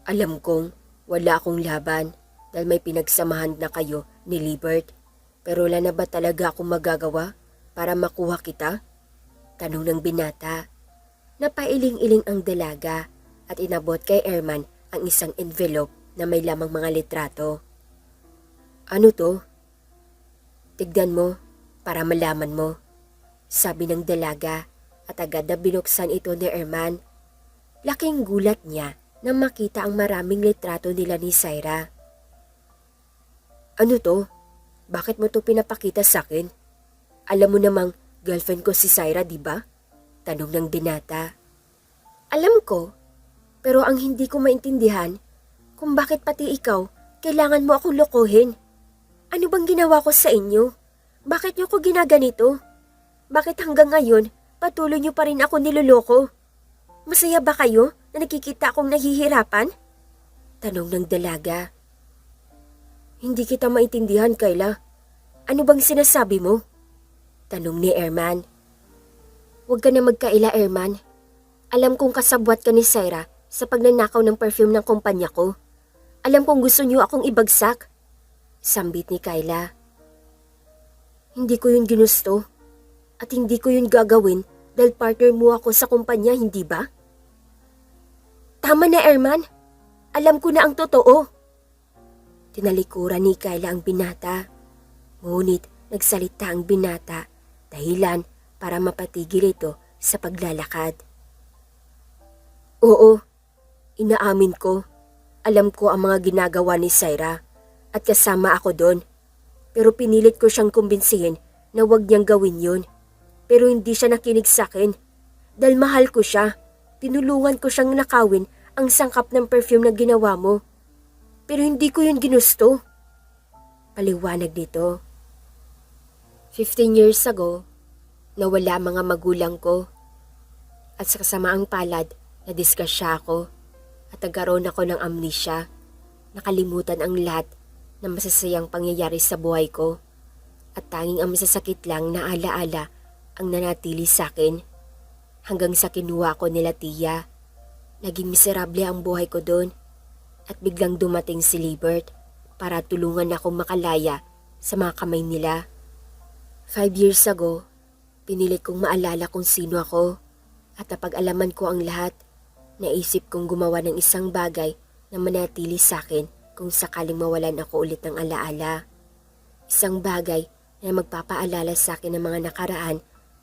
Alam kong wala akong laban dahil may pinagsamahan na kayo ni Libert. Pero wala na ba talaga akong magagawa para makuha kita? Tanong ng binata. Napailing-iling ang dalaga at inabot kay Airman ang isang envelope na may lamang mga litrato. Ano to? Tignan mo para malaman mo, sabi ng dalaga at agad na binuksan ito ni Airman. Laking gulat niya nang makita ang maraming litrato nila ni Syra. Ano to? Bakit mo to pinapakita sa akin? Alam mo namang girlfriend ko si Syra, di ba? Tanong ng binata. Alam ko, pero ang hindi ko maintindihan kung bakit pati ikaw kailangan mo akong lokohin. Ano bang ginawa ko sa inyo? Bakit niyo ko ginaganito? Bakit hanggang ngayon patuloy niyo pa rin ako niloloko? Masaya ba kayo na nakikita akong nahihirapan? Tanong ng dalaga. Hindi kita maintindihan, Kayla. Ano bang sinasabi mo? Tanong ni Airman. Huwag ka na magkaila, Airman. Alam kong kasabwat ka ni Syra sa pagnanakaw ng perfume ng kumpanya ko. Alam kong gusto niyo akong ibagsak. Sambit ni Kayla. Hindi ko yun ginusto. At hindi ko yun gagawin dahil partner mo ako sa kumpanya, hindi ba? Tama na, Airman. Alam ko na ang totoo. Tinalikuran ni Kayla ang binata. Ngunit nagsalita ang binata dahilan para mapatigil ito sa paglalakad. Oo, inaamin ko. Alam ko ang mga ginagawa ni Syra at kasama ako doon. Pero pinilit ko siyang kumbinsihin na huwag niyang gawin yun. Pero hindi siya nakinig sa akin. Dahil mahal ko siya, tinulungan ko siyang nakawin ang sangkap ng perfume na ginawa mo. Pero hindi ko yun ginusto. Paliwanag nito. 15 years ago, nawala mga magulang ko. At sa kasamaang palad, nadisgrasya ako at nagkaroon ako ng amnesia. Nakalimutan ang lahat ng masasayang pangyayari sa buhay ko. At tanging ang masasakit lang na alaala ang nanatili sa akin. Hanggang sa kinuha ko nila tiya. Naging miserable ang buhay ko doon. At biglang dumating si Libert para tulungan akong makalaya sa mga kamay nila. 5 years ago, pinilit kong maalala kung sino ako. At napag-alaman ko ang lahat, naisip kong gumawa ng isang bagay na manatili sa akin kung sakaling mawalan ako ulit ng alaala. Isang bagay na magpapaalala sa akin ng mga nakaraan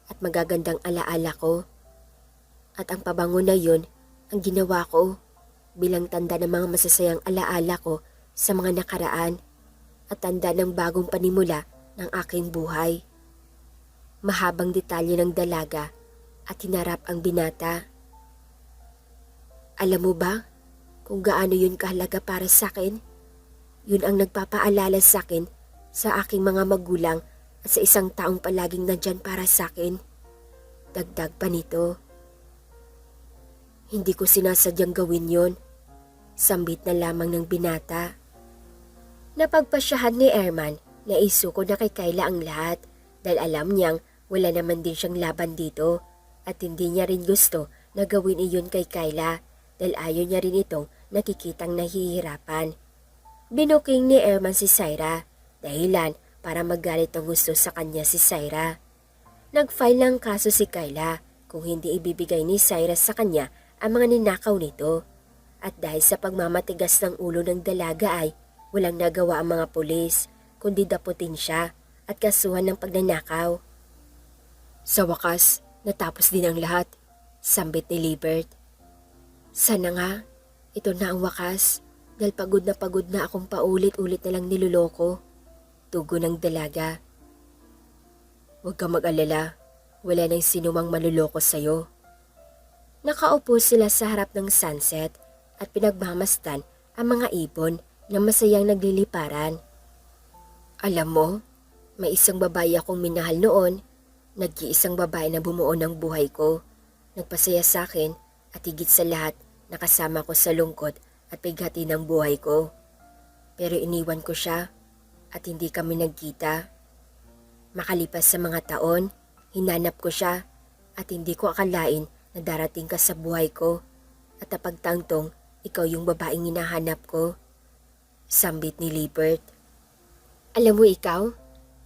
at magagandang alaala ko. At ang pabango na yun ang ginawa ko bilang tanda ng mga masasayang alaala ko sa mga nakaraan at tanda ng bagong panimula ng aking buhay. Mahabang detalye ng dalaga at hinarap ang binata. Alam mo ba kung gaano yun kahalaga para sa akin? Yun ang nagpapaalala sa akin sa aking mga magulang at sa isang taong palaging nandyan para sa akin. Dagdag pa nito. Hindi ko sinasadyang gawin yon. Sambit na lamang ng binata. Napagpasyahan ni Erman na isuko na kay Kayla ang lahat dahil alam niyang wala naman din siyang laban dito at hindi niya rin gusto na gawin iyon kay Kayla dahil ayaw niya rin itong nakikitang nahihirapan. Binuking ni Erman si Syra dahilan para magalit ng gusto sa kanya si Syra. Nag-file ng kaso si Kayla kung hindi ibibigay ni Syra sa kanya ang mga ninakaw nito. At dahil sa pagmamatigas ng ulo ng dalaga ay walang nagawa ang mga pulis kundi daputin siya at kasuhan ng pagnanakaw. Sa wakas, natapos din ang lahat, sambit ni Libert. Sana nga, ito na ang wakas dahil pagod na akong paulit-ulit na lang niloloko. Tugo ng dalaga. Huwag kang mag-alala, wala nang sinumang manloloko sa'yo. Nakaupo sila sa harap ng sunset at pinagmamasdan ang mga ibon na masayang nagliliparan. Alam mo, may isang babae akong minahal noon, nag-iisang babae na bumuo ng buhay ko. Nagpasaya sa akin at higit sa lahat nakasama ko sa lungkot at bighati ng buhay ko. Pero iniwan ko siya at hindi kami nagkita. Makalipas sa mga taon, hinanap ko siya at hindi ko akalain na darating ka sa buhay ko at napagtangtong ikaw yung babaeng hinahanap ko. Sambit ni Libert. Alam mo ikaw,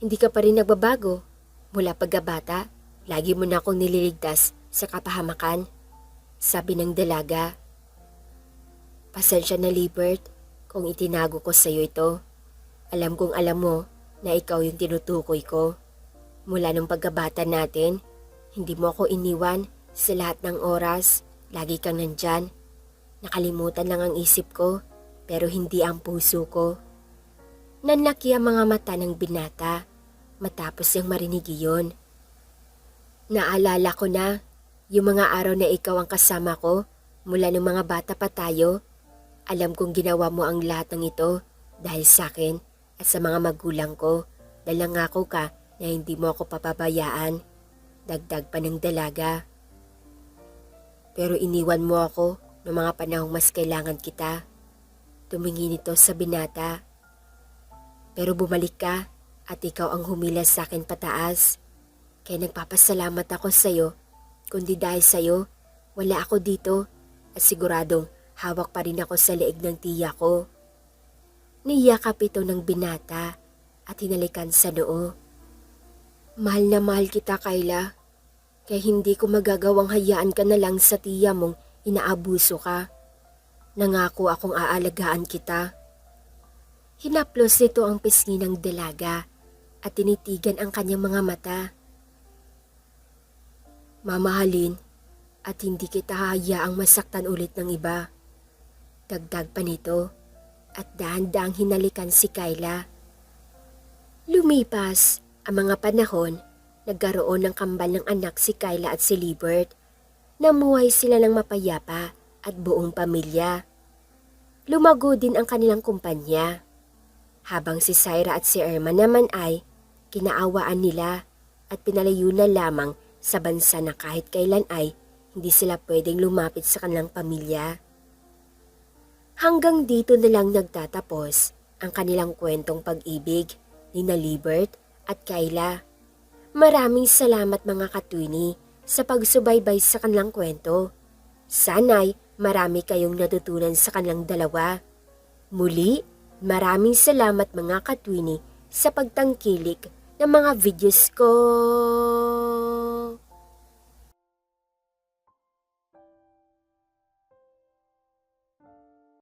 hindi ka pa rin nagbabago. Mula pagkabata, lagi mo na akong nililigtas sa kapahamakan. Sabi ng dalaga. Pasensya na Libert kung itinago ko sa iyo ito. Alam kong alam mo na ikaw yung tinutukoy ko. Mula nung pagkabata natin, hindi mo ako iniwan sa lahat ng oras. Lagi kang nandyan. Nakalimutan lang ang isip ko pero hindi ang puso ko. Nanlaki ang mga mata ng binata matapos niyang marinig iyon. Naalala ko na yung mga araw na ikaw ang kasama ko mula nung mga bata pa tayo. Alam kong ginawa mo ang lahat ng ito dahil sa akin at sa mga magulang ko dahil nangako ka na hindi mo ako papabayaan. Dagdag pa ng dalaga. Pero iniwan mo ako noong mga panahong mas kailangan kita. Tumingin ito sa binata. Pero bumalik ka at ikaw ang humilas sa akin pataas. Kaya nagpapasalamat ako sa iyo. Kundi dahil sa iyo, wala ako dito at siguradong hawak pa rin ako sa leeg ng tiya ko. Niyakap ito ng binata at hinalikan sa noo. Mahal na mahal kita, Kayla. Kaya hindi ko magagawang hayaan ka na lang sa tiya mong inaabuso ka. Nangako akong aalagaan kita. Hinaplos nito ang pisngi ng dalaga at tinitigan ang kanyang mga mata. Mamahalin at hindi kita hayaang masaktan ulit ng iba. Dagdag pa nito at dahan-dahang hinalikan si Kyla. Lumipas ang mga panahon, nagkaroon ng kambal ng anak si Kyla at si Libert. Namuhay sila ng mapayapa at buong pamilya. Lumago din ang kanilang kumpanya. Habang si Syra at si Irma naman ay kinaawaan nila at pinalayo na lamang sa bansa na kahit kailan ay hindi sila pwedeng lumapit sa kanilang pamilya. Hanggang dito na lang nagtatapos ang kanilang kwentong pag-ibig ni na Libert at Kyla. Maraming salamat mga katwini sa pagsubaybay sa kanilang kwento. Sana'y marami kayong natutunan sa kanilang dalawa. Muli, maraming salamat mga katwini sa pagtangkilik ng mga videos ko.